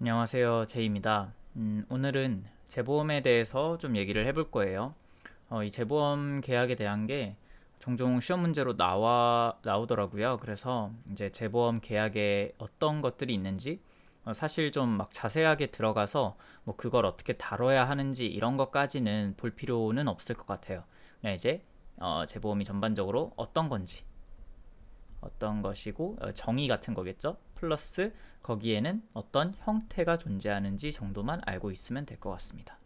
안녕하세요. 제이입니다. 오늘은 재보험에 대해서 좀 얘기를 해볼 거예요. 이 재보험 계약에 대한 게 종종 시험 문제로 나오더라고요. 그래서 이제 재보험 계약에 어떤 것들이 있는지 사실 좀 막 자세하게 들어가서 뭐 그걸 어떻게 다뤄야 하는지 이런 것까지는 볼 필요는 없을 것 같아요. 그냥 이제 재보험이 전반적으로 어떤 것이고 정의 같은 거겠죠. 플러스 거기에는 어떤 형태가 존재하는지 정도만 알고 있으면 될 것 같습니다.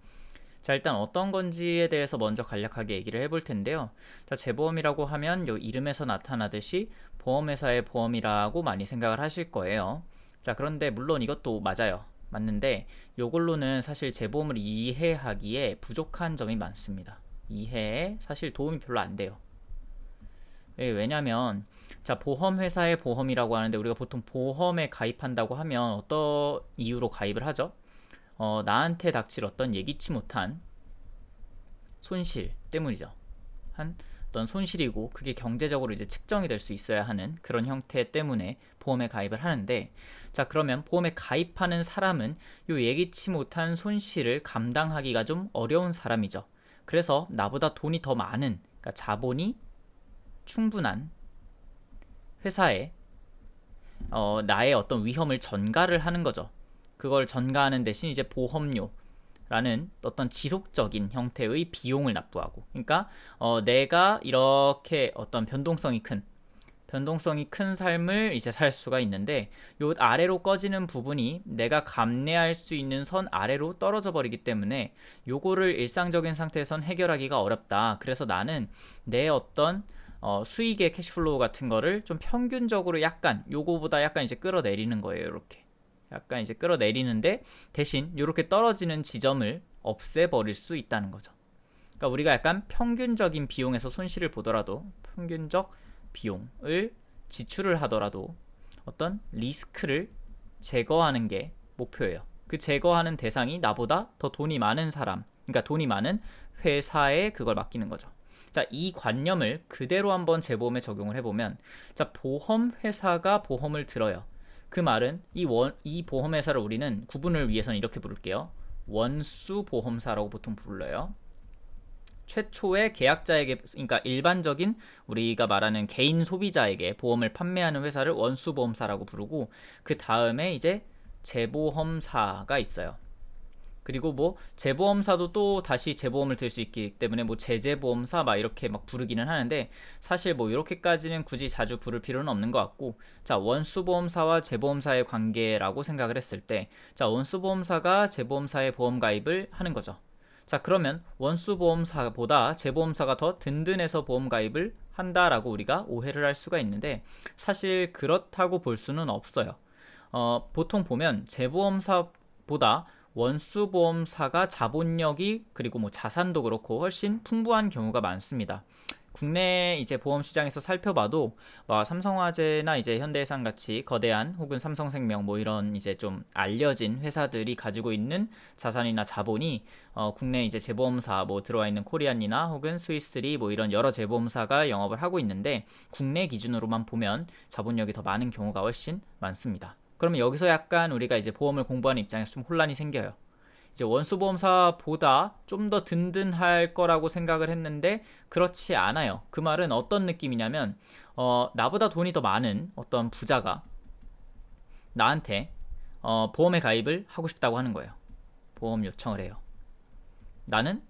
자, 일단 어떤 건지에 대해서 먼저 간략하게 얘기를 해볼 텐데요. 자, 재보험이라고 하면 요 이름에서 나타나듯이 보험회사의 보험이라고 많이 생각을 하실 거예요. 자, 그런데 물론 이것도 맞아요. 맞는데 요걸로는 사실 재보험을 이해하기에 부족한 점이 많습니다. 이해에 사실 도움이 별로 안 돼요. 왜냐면 자, 보험회사의 보험이라고 하는데 우리가 보통 보험에 가입한다고 하면 어떤 이유로 가입을 하죠? 나한테 닥칠 어떤 예기치 못한 손실 때문이죠. 한 어떤 손실이고 그게 경제적으로 이제 측정이 될 수 있어야 하는 그런 형태 때문에 보험에 가입을 하는데, 자, 그러면 보험에 가입하는 사람은 요 예기치 못한 손실을 감당하기가 좀 어려운 사람이죠. 그래서 나보다 돈이 더 많은, 그러니까 자본이 충분한 회사에 나의 어떤 위험을 전가를 하는 거죠. 그걸 전가하는 대신 이제 보험료라는 어떤 지속적인 형태의 비용을 납부하고, 그러니까 내가 이렇게 어떤 변동성이 큰 삶을 이제 살 수가 있는데, 요 아래로 꺼지는 부분이 내가 감내할 수 있는 선 아래로 떨어져 버리기 때문에 요거를 일상적인 상태에선 해결하기가 어렵다. 그래서 나는 내 어떤 수익의 캐시플로우 같은 거를 좀 평균적으로 약간 요거보다 약간 이제 끌어내리는 거예요. 이렇게 약간 이제 끌어내리는데, 대신 이렇게 떨어지는 지점을 없애버릴 수 있다는 거죠. 그러니까 우리가 약간 평균적인 비용에서 손실을 보더라도, 평균적 비용을 지출을 하더라도 어떤 리스크를 제거하는 게 목표예요. 그 제거하는 대상이 나보다 더 돈이 많은 사람, 그러니까 돈이 많은 회사에 그걸 맡기는 거죠. 자, 이 관념을 그대로 한번 재보험에 적용을 해보면, 자, 보험회사가 보험을 들어요. 그 말은 이 보험회사를 우리는 구분을 위해서는 이렇게 부를게요. 원수보험사라고 보통 불러요. 최초의 계약자에게, 그러니까 일반적인 우리가 말하는 개인 소비자에게 보험을 판매하는 회사를 원수보험사라고 부르고, 그 다음에 이제 재보험사가 있어요. 그리고 뭐 재보험사도 또 다시 재보험을 들 수 있기 때문에 뭐 재재보험사 막 이렇게 막 부르기는 하는데, 사실 뭐 이렇게까지는 굳이 자주 부를 필요는 없는 것 같고, 자, 원수보험사와 재보험사의 관계라고 생각을 했을 때, 자, 원수보험사가 재보험사에 보험 가입을 하는 거죠. 자, 그러면 원수보험사보다 재보험사가 더 든든해서 보험 가입을 한다라고 우리가 오해를 할 수가 있는데, 사실 그렇다고 볼 수는 없어요. 보통 보면 재보험사보다 원수보험사가 자본력이, 그리고 뭐 자산도 그렇고 훨씬 풍부한 경우가 많습니다. 국내 이제 보험 시장에서 살펴봐도 삼성화재나 이제 현대해상 같이 거대한, 혹은 삼성생명 뭐 이런 이제 좀 알려진 회사들이 가지고 있는 자산이나 자본이 국내 이제 재보험사 뭐 들어와 있는 코리안이나 혹은 스위스리 뭐 이런 여러 재보험사가 영업을 하고 있는데, 국내 기준으로만 보면 자본력이 더 많은 경우가 훨씬 많습니다. 그러면 여기서 약간 우리가 이제 보험을 공부하는 입장에서 좀 혼란이 생겨요. 이제 원수보험사보다 좀 더 든든할 거라고 생각을 했는데 그렇지 않아요. 그 말은 어떤 느낌이냐면, 나보다 돈이 더 많은 어떤 부자가 나한테 보험에 가입을 하고 싶다고 하는 거예요. 보험 요청을 해요. 나는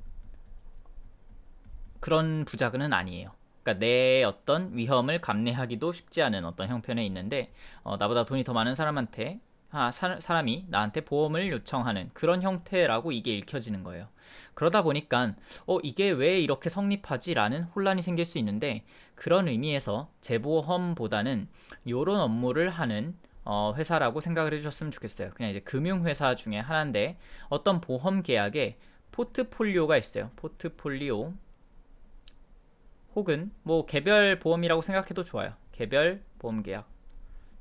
그런 부자는 아니에요. 그러니까 내 어떤 위험을 감내하기도 쉽지 않은 어떤 형편에 있는데, 나보다 돈이 더 많은 사람한테, 사람이 나한테 보험을 요청하는 그런 형태라고 이게 읽혀지는 거예요. 그러다 보니까 이게 왜 이렇게 성립하지? 라는 혼란이 생길 수 있는데, 그런 의미에서 재보험보다는 이런 업무를 하는 회사라고 생각을 해주셨으면 좋겠어요. 그냥 이제 금융회사 중에 하나인데, 어떤 보험 계약에 포트폴리오가 있어요. 포트폴리오, 혹은 뭐 개별 보험이라고 생각해도 좋아요. 개별 보험 계약.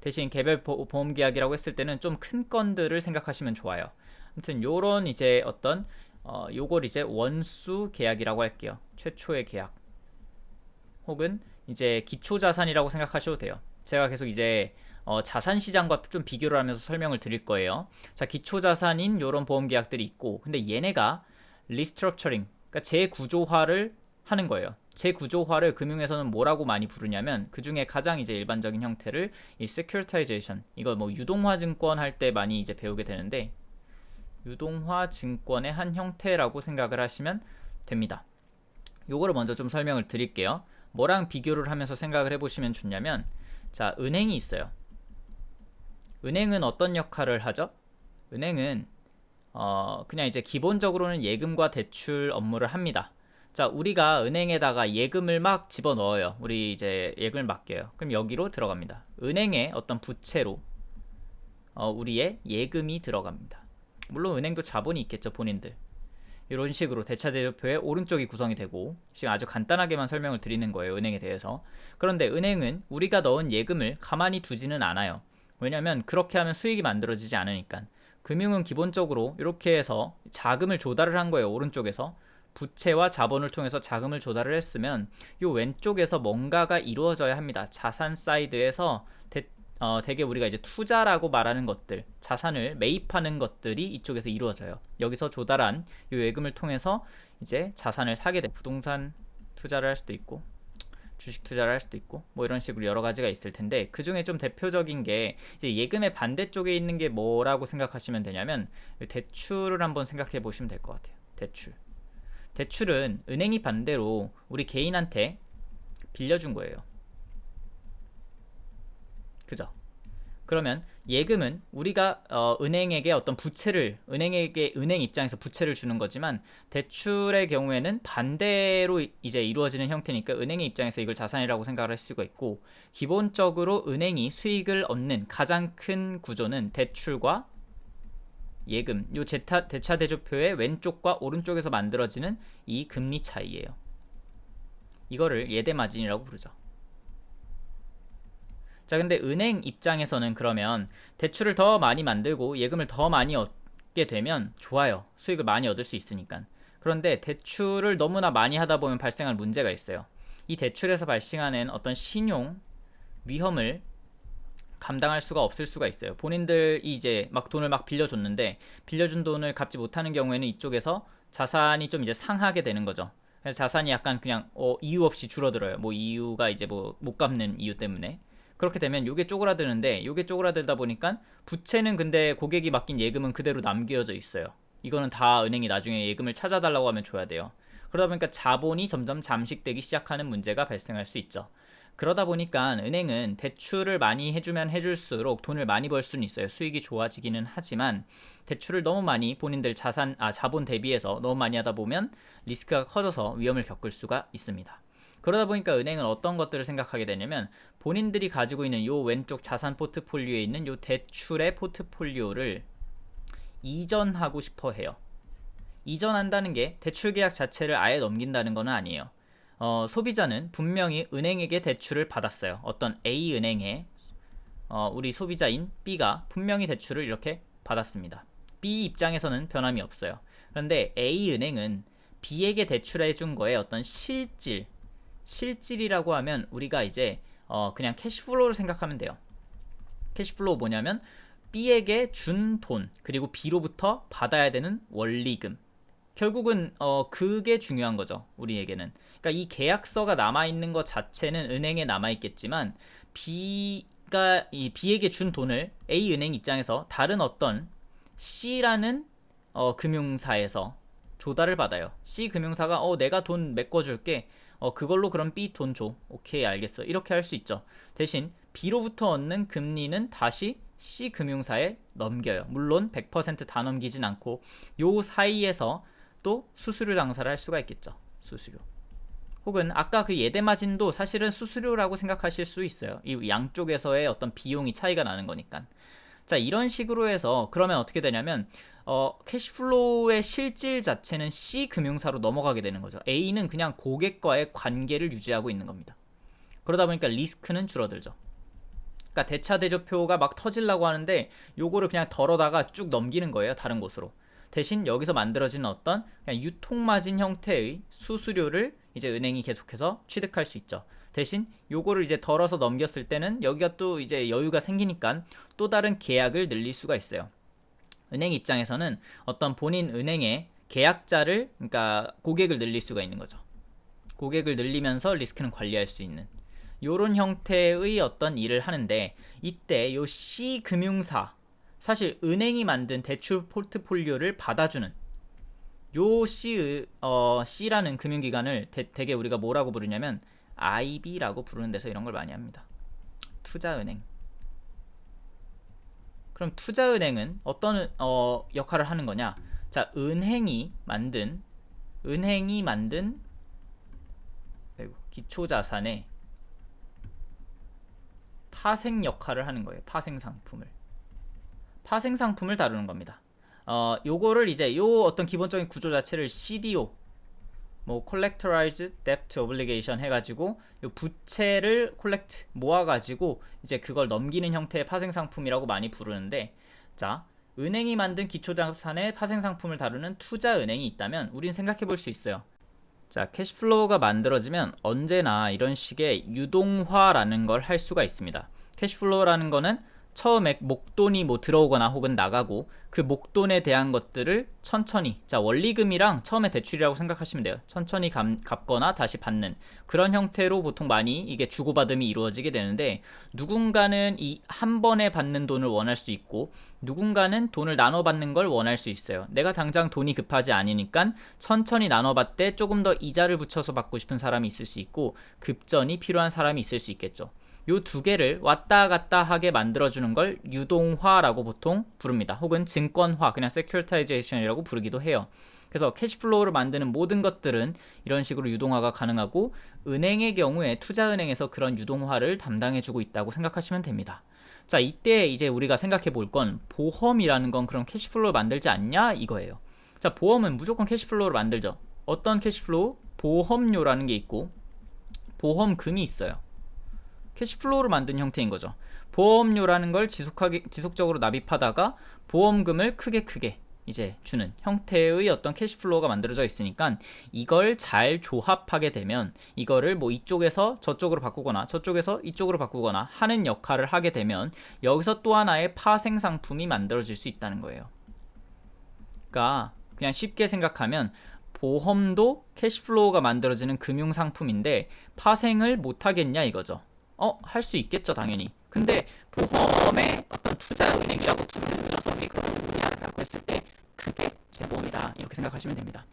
대신 개별 보험 계약이라고 했을 때는 좀 큰 건들을 생각하시면 좋아요. 아무튼 요런 이제 어떤 요걸 이제 원수 계약이라고 할게요. 최초의 계약, 혹은 이제 기초 자산이라고 생각하셔도 돼요. 제가 계속 이제 자산 시장과 좀 비교를 하면서 설명을 드릴 거예요. 자, 기초 자산인 이런 보험 계약들이 있고, 근데 얘네가 리스트럭처링, 그러니까 재구조화를 하는 거예요. 재구조화를 금융에서는 뭐라고 많이 부르냐면 그 중에 가장 이제 일반적인 형태를 이 securitization, 이거 뭐 유동화 증권 할 때 많이 이제 배우게 되는데 유동화 증권의 한 형태라고 생각을 하시면 됩니다. 요거를 먼저 좀 설명을 드릴게요. 뭐랑 비교를 하면서 생각을 해보시면 좋냐면, 자, 은행이 있어요. 은행은 어떤 역할을 하죠? 은행은 그냥 이제 기본적으로는 예금과 대출 업무를 합니다. 자, 우리가 은행에다가 예금을 막 집어넣어요. 우리 이제 예금을 맡겨요. 그럼 여기로 들어갑니다. 은행의 어떤 부채로 우리의 예금이 들어갑니다. 물론 은행도 자본이 있겠죠, 본인들. 이런 식으로 대차대조표의 오른쪽이 구성이 되고, 지금 아주 간단하게만 설명을 드리는 거예요, 은행에 대해서. 그런데 은행은 우리가 넣은 예금을 가만히 두지는 않아요. 왜냐면 그렇게 하면 수익이 만들어지지 않으니까. 금융은 기본적으로 이렇게 해서 자금을 조달을 한 거예요, 오른쪽에서. 부채와 자본을 통해서 자금을 조달을 했으면 이 왼쪽에서 뭔가가 이루어져야 합니다. 자산 사이드에서 되게 우리가 이제 투자라고 말하는 것들, 자산을 매입하는 것들이 이쪽에서 이루어져요. 여기서 조달한 이 예금을 통해서 이제 자산을 사게 돼. 부동산 투자를 할 수도 있고, 주식 투자를 할 수도 있고, 뭐 이런 식으로 여러 가지가 있을 텐데, 그 중에 좀 대표적인 게 이제 예금의 반대쪽에 있는 게 뭐라고 생각하시면 되냐면 대출을 한번 생각해 보시면 될 것 같아요. 대출은 은행이 반대로 우리 개인한테 빌려준 거예요. 그죠? 그러면 예금은 우리가 은행에게 어떤 부채를, 은행 입장에서 부채를 주는 거지만, 대출의 경우에는 반대로 이제 이루어지는 형태니까 은행의 입장에서 이걸 자산이라고 생각을 할 수가 있고, 기본적으로 은행이 수익을 얻는 가장 큰 구조는 대출과 예금, 요 대차대조표의 왼쪽과 오른쪽에서 만들어지는 이 금리 차이예요. 이거를 예대마진이라고 부르죠. 자, 근데 은행 입장에서는 그러면 대출을 더 많이 만들고 예금을 더 많이 얻게 되면 좋아요. 수익을 많이 얻을 수 있으니까. 그런데 대출을 너무나 많이 하다 보면 발생할 문제가 있어요. 이 대출에서 발생하는 어떤 신용 위험을 감당할 수가 없을 수가 있어요. 본인들이 이제 막 돈을 막 빌려줬는데, 빌려준 돈을 갚지 못하는 경우에는 이쪽에서 자산이 좀 이제 상하게 되는 거죠. 그래서 자산이 약간 그냥 이유 없이 줄어들어요. 뭐 이유가 이제 뭐 못 갚는 이유 때문에. 그렇게 되면 요게 쪼그라드는데, 요게 쪼그라들다 보니까 부채는, 근데 고객이 맡긴 예금은 그대로 남겨져 있어요. 이거는 다 은행이 나중에 예금을 찾아달라고 하면 줘야 돼요. 그러다 보니까 자본이 점점 잠식되기 시작하는 문제가 발생할 수 있죠. 그러다 보니까 은행은 대출을 많이 해주면 해줄수록 돈을 많이 벌 수는 있어요. 수익이 좋아지기는 하지만, 대출을 너무 많이 본인들 자본 대비해서 너무 많이 하다 보면 리스크가 커져서 위험을 겪을 수가 있습니다. 그러다 보니까 은행은 어떤 것들을 생각하게 되냐면, 본인들이 가지고 있는 요 왼쪽 자산 포트폴리오에 있는 요 대출의 포트폴리오를 이전하고 싶어 해요. 이전한다는 게 대출 계약 자체를 아예 넘긴다는 건 아니에요. 소비자는 분명히 은행에게 대출을 받았어요. 어떤 A은행에 우리 소비자인 B가 분명히 대출을 이렇게 받았습니다. B 입장에서는 변함이 없어요. 그런데 A은행은 B에게 대출해 준 거에 어떤 실질이라고 하면 우리가 이제 그냥 캐시플로우를 생각하면 돼요. 캐시플로우 뭐냐면 B에게 준 돈, 그리고 B로부터 받아야 되는 원리금. 결국은 그게 중요한 거죠, 우리에게는. 그러니까 이 계약서가 남아있는 것 자체는 은행에 남아있겠지만, B에게 준 돈을 A은행 입장에서 다른 어떤 C라는 금융사에서 조달을 받아요. C 금융사가 내가 돈 메꿔줄게, 그걸로 그럼 B 돈 줘. 오케이, 알겠어. 이렇게 할 수 있죠. 대신 B로부터 얻는 금리는 다시 C 금융사에 넘겨요. 물론 100% 다 넘기진 않고, 요 사이에서 또 수수료 장사를 할 수가 있겠죠. 수수료. 혹은 아까 그 예대마진도 사실은 수수료라고 생각하실 수 있어요. 이 양쪽에서의 어떤 비용이 차이가 나는 거니까. 자, 이런 식으로 해서 그러면 어떻게 되냐면 캐시플로우의 실질 자체는 C 금융사로 넘어가게 되는 거죠. A는 그냥 고객과의 관계를 유지하고 있는 겁니다. 그러다 보니까 리스크는 줄어들죠. 그러니까 대차대조표가 막 터지려고 하는데 요거를 그냥 덜어다가 쭉 넘기는 거예요, 다른 곳으로. 대신 여기서 만들어지는 어떤 그냥 유통마진 형태의 수수료를 이제 은행이 계속해서 취득할 수 있죠. 대신 요거를 이제 덜어서 넘겼을 때는 여기가 또 이제 여유가 생기니까 또 다른 계약을 늘릴 수가 있어요. 은행 입장에서는 어떤 본인 은행의 계약자를, 그러니까 고객을 늘릴 수가 있는 거죠. 고객을 늘리면서 리스크는 관리할 수 있는 요런 형태의 어떤 일을 하는데, 이때 요 C 금융사, 사실 은행이 만든 대출 포트폴리오를 받아주는 요 C라는 금융기관을 되게 우리가 뭐라고 부르냐면 IB라고 부르는 데서 이런 걸 많이 합니다. 투자은행. 그럼 투자은행은 어떤 역할을 하는 거냐? 자, 은행이 만든 기초자산의 파생 역할을 하는 거예요. 파생 상품을 다루는 겁니다. 요거를 이제 요 어떤 기본적인 구조 자체를 CDO, 뭐 Collateralized Debt Obligation 해가지고 요 부채를 콜렉트 모아가지고 이제 그걸 넘기는 형태의 파생 상품이라고 많이 부르는데, 자, 은행이 만든 기초자산의 파생 상품을 다루는 투자은행이 있다면 우린 생각해 볼 수 있어요. 자, 캐시플로우가 만들어지면 언제나 이런 식의 유동화라는 걸 할 수가 있습니다. 캐시플로우라는 거는 처음에 목돈이 뭐 들어오거나 혹은 나가고 그 목돈에 대한 것들을 천천히, 자, 원리금이랑 처음에 대출이라고 생각하시면 돼요. 천천히 갚거나 다시 받는 그런 형태로 보통 많이 이게 주고받음이 이루어지게 되는데, 누군가는 이 한 번에 받는 돈을 원할 수 있고 누군가는 돈을 나눠 받는 걸 원할 수 있어요. 내가 당장 돈이 급하지 않으니까 천천히 나눠 받되 조금 더 이자를 붙여서 받고 싶은 사람이 있을 수 있고, 급전이 필요한 사람이 있을 수 있겠죠. 요 두 개를 왔다 갔다 하게 만들어주는 걸 유동화라고 보통 부릅니다. 혹은 증권화, 그냥 세큐리타이제이션이라고 부르기도 해요. 그래서 캐시플로우를 만드는 모든 것들은 이런 식으로 유동화가 가능하고, 은행의 경우에 투자은행에서 그런 유동화를 담당해주고 있다고 생각하시면 됩니다. 자, 이때 이제 우리가 생각해 볼 건 보험이라는 건 그럼 캐시플로우를 만들지 않냐 이거예요. 자, 보험은 무조건 캐시플로우를 만들죠. 어떤 캐시플로우? 보험료라는 게 있고 보험금이 있어요. 캐시플로우를 만든 형태인 거죠. 보험료라는 걸 지속적으로 납입하다가 보험금을 크게 이제 주는 형태의 어떤 캐시플로우가 만들어져 있으니까, 이걸 잘 조합하게 되면 이거를 뭐 이쪽에서 저쪽으로 바꾸거나 저쪽에서 이쪽으로 바꾸거나 하는 역할을 하게 되면 여기서 또 하나의 파생 상품이 만들어질 수 있다는 거예요. 그러니까 그냥 쉽게 생각하면 보험도 캐시플로우가 만들어지는 금융상품인데 파생을 못하겠냐 이거죠. 할 수 있겠죠, 당연히. 근데 보험의 어떤 투자은행이라고 부르는 녀석이 그런 분야를 갖고 있을 때 그게 재보험이다, 이렇게 생각하시면 됩니다.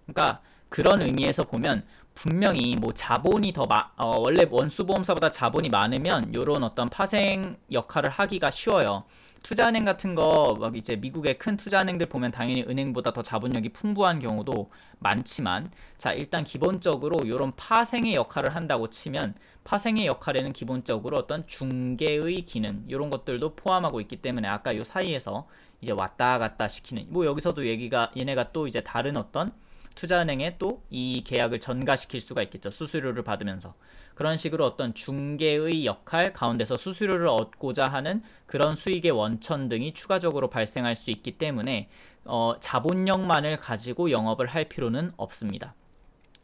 그러니까 그런 의미에서 보면 분명히 뭐 자본이 더 원래 원수보험사보다 자본이 많으면 이런 어떤 파생 역할을 하기가 쉬워요. 투자은행 같은 거 막 이제 미국의 큰 투자은행들 보면 당연히 은행보다 더 자본력이 풍부한 경우도 많지만, 자, 일단 기본적으로 이런 파생의 역할을 한다고 치면 파생의 역할에는 기본적으로 어떤 중개의 기능 이런 것들도 포함하고 있기 때문에 아까 요 사이에서 이제 왔다 갔다 시키는, 뭐 여기서도 얘네가 또 이제 다른 어떤 투자은행에 또 이 계약을 전가시킬 수가 있겠죠. 수수료를 받으면서. 그런 식으로 어떤 중개의 역할 가운데서 수수료를 얻고자 하는 그런 수익의 원천 등이 추가적으로 발생할 수 있기 때문에 자본력만을 가지고 영업을 할 필요는 없습니다.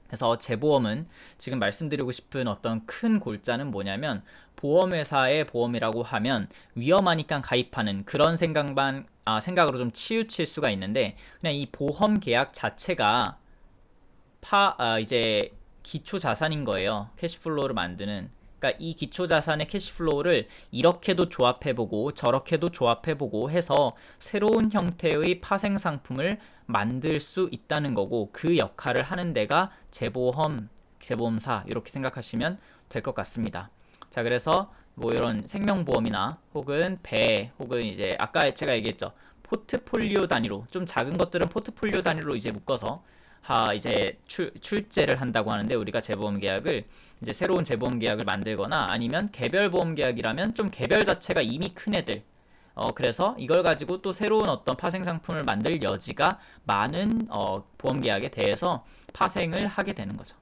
그래서 재보험은 지금 말씀드리고 싶은 어떤 큰 골자는 뭐냐면, 보험회사의 보험이라고 하면 위험하니까 가입하는 그런 생각으로 좀 치우칠 수가 있는데, 그냥 이 보험 계약 자체가 이제 기초 자산인 거예요. 캐시플로우를 만드는. 그러니까 이 기초 자산의 캐시플로우를 이렇게도 조합해보고 저렇게도 조합해보고 해서 새로운 형태의 파생 상품을 만들 수 있다는 거고, 그 역할을 하는 데가 재보험사 이렇게 생각하시면 될 것 같습니다. 자, 그래서 뭐 이런 생명보험이나 혹은 혹은 이제 아까 제가 얘기했죠. 포트폴리오 단위로, 좀 작은 것들은 포트폴리오 단위로 이제 묶어서 이제 출제를 한다고 하는데, 우리가 재보험 계약을 이제 새로운 재보험 계약을 만들거나 아니면 개별 보험 계약이라면 좀 개별 자체가 이미 큰 애들, 그래서 이걸 가지고 또 새로운 어떤 파생 상품을 만들 여지가 많은 보험 계약에 대해서 파생을 하게 되는 거죠.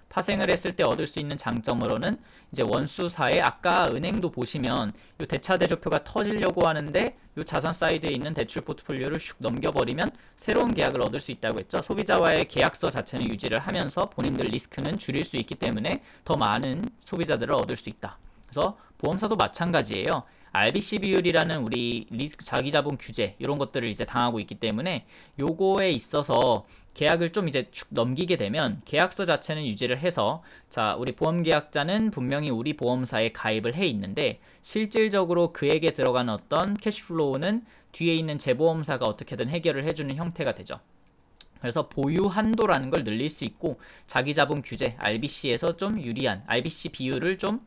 파생을 했을 때 얻을 수 있는 장점으로는 이제 원수사에 아까 은행도 보시면 요 대차 대조표가 터지려고 하는데 요 자산 사이드에 있는 대출 포트폴리오를 슉 넘겨버리면 새로운 계약을 얻을 수 있다고 했죠. 소비자와의 계약서 자체는 유지를 하면서 본인들 리스크는 줄일 수 있기 때문에 더 많은 소비자들을 얻을 수 있다. 그래서 보험사도 마찬가지예요. RBC 비율이라는 우리 리스크 자기자본 규제 이런 것들을 이제 당하고 있기 때문에 요거에 있어서 계약을 좀 이제 쭉 넘기게 되면 계약서 자체는 유지를 해서 자 우리 보험 계약자는 분명히 우리 보험사에 가입을 해 있는데 실질적으로 그에게 들어가는 어떤 캐시플로우는 뒤에 있는 재보험사가 어떻게든 해결을 해주는 형태가 되죠. 그래서 보유 한도라는 걸 늘릴 수 있고 자기 자본 규제 RBC에서 좀 유리한 RBC 비율을 좀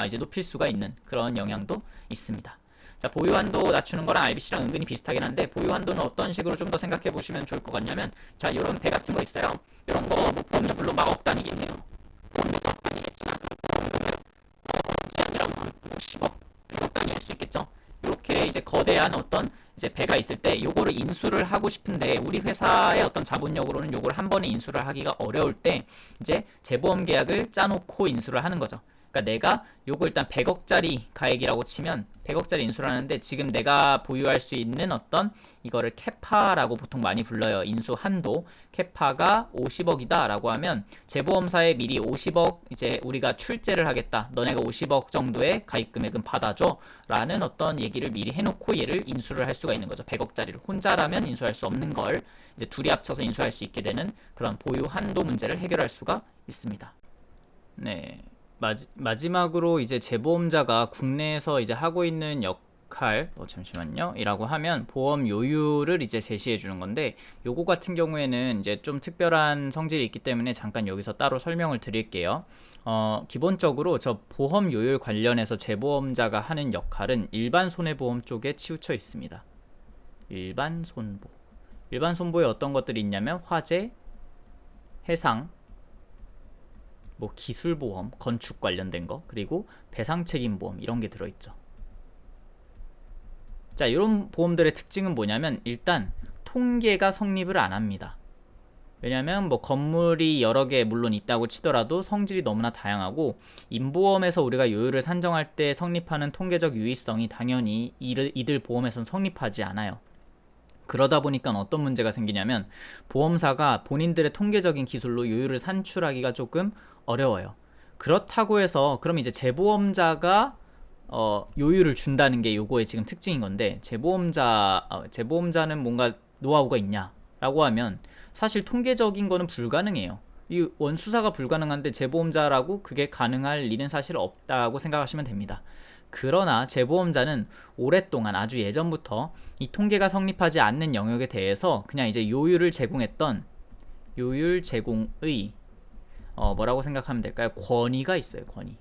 이제 높일 수가 있는 그런 영향도 있습니다. 자, 보유 한도 낮추는 거랑 RBC랑 은근히 비슷하긴 한데 보유 한도는 어떤 식으로 좀 더 생각해 보시면 좋을 것 같냐면 자, 이런 배 같은 거 있어요. 이런 거 뭐 보험료 물론 막 억 단위긴 해요. 보험료도 억 단위겠지만 그게 아니라 한 50억, 100억 단위 할 수 있겠죠. 이렇게 이제 거대한 어떤 이제 배가 있을 때 요거를 인수를 하고 싶은데 우리 회사의 어떤 자본력으로는 요걸 한 번에 인수를 하기가 어려울 때 이제 재보험 계약을 짜놓고 인수를 하는 거죠. 그러니까 내가 요거 일단 100억짜리 가액이라고 치면 100억짜리 인수를 하는데 지금 내가 보유할 수 있는 어떤 이거를 캐파라고 보통 많이 불러요. 인수 한도. 캐파가 50억이다 라고 하면 재보험사에 미리 50억 이제 우리가 출재를 하겠다. 너네가 50억 정도의 가입 금액은 받아줘 라는 어떤 얘기를 미리 해놓고 얘를 인수를 할 수가 있는 거죠. 100억짜리를. 혼자라면 인수할 수 없는 걸 이제 둘이 합쳐서 인수할 수 있게 되는 그런 보유 한도 문제를 해결할 수가 있습니다. 네. 마지막으로 이제 재보험자가 국내에서 이제 하고 있는 역할, 잠시만요. 이라고 하면 보험 요율을 이제 제시해 주는 건데 요거 같은 경우에는 이제 좀 특별한 성질이 있기 때문에 잠깐 여기서 따로 설명을 드릴게요. 기본적으로 저 보험 요율 관련해서 재보험자가 하는 역할은 일반 손해보험 쪽에 치우쳐 있습니다. 일반 손보. 일반 손보에 어떤 것들이 있냐면 화재, 해상, 뭐 기술보험, 건축 관련된 거, 그리고 배상책임보험 이런 게 들어있죠. 자, 이런 보험들의 특징은 뭐냐면 일단 통계가 성립을 안 합니다. 왜냐면 뭐 건물이 여러 개 물론 있다고 치더라도 성질이 너무나 다양하고 인보험에서 우리가 요율을 산정할 때 성립하는 통계적 유의성이 당연히 이들 보험에선 성립하지 않아요. 그러다 보니까 어떤 문제가 생기냐면 보험사가 본인들의 통계적인 기술로 요율을 산출하기가 조금 어려워요. 그렇다고 해서 그럼 이제 재보험자가 요율을 준다는 게 요거의 지금 특징인 건데 재보험자는 뭔가 노하우가 있냐라고 하면 사실 통계적인 거는 불가능해요. 이 원수사가 불가능한데 재보험자라고 그게 가능할 리는 사실 없다고 생각하시면 됩니다. 그러나 재보험자는 오랫동안 아주 예전부터 이 통계가 성립하지 않는 영역에 대해서 그냥 이제 요율을 제공했던 요율 제공의 뭐라고 생각하면 될까요? 권위가 있어요. 권위.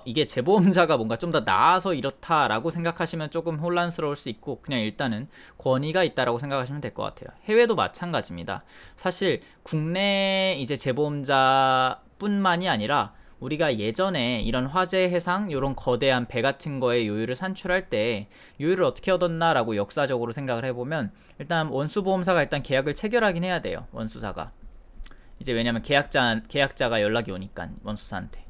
이게 재보험자가 뭔가 좀 더 나아서 이렇다라고 생각하시면 조금 혼란스러울 수 있고 그냥 일단은 권위가 있다라고 생각하시면 될 것 같아요. 해외도 마찬가지입니다. 사실 국내 이제 재보험자뿐만이 아니라 우리가 예전에 이런 화재 해상 이런 거대한 배 같은 거에 요율을 산출할 때 요율을 어떻게 얻었나라고 역사적으로 생각을 해보면 일단 원수보험사가 일단 계약을 체결하긴 해야 돼요. 원수사가 이제 왜냐면 계약자가 연락이 오니까 원수사한테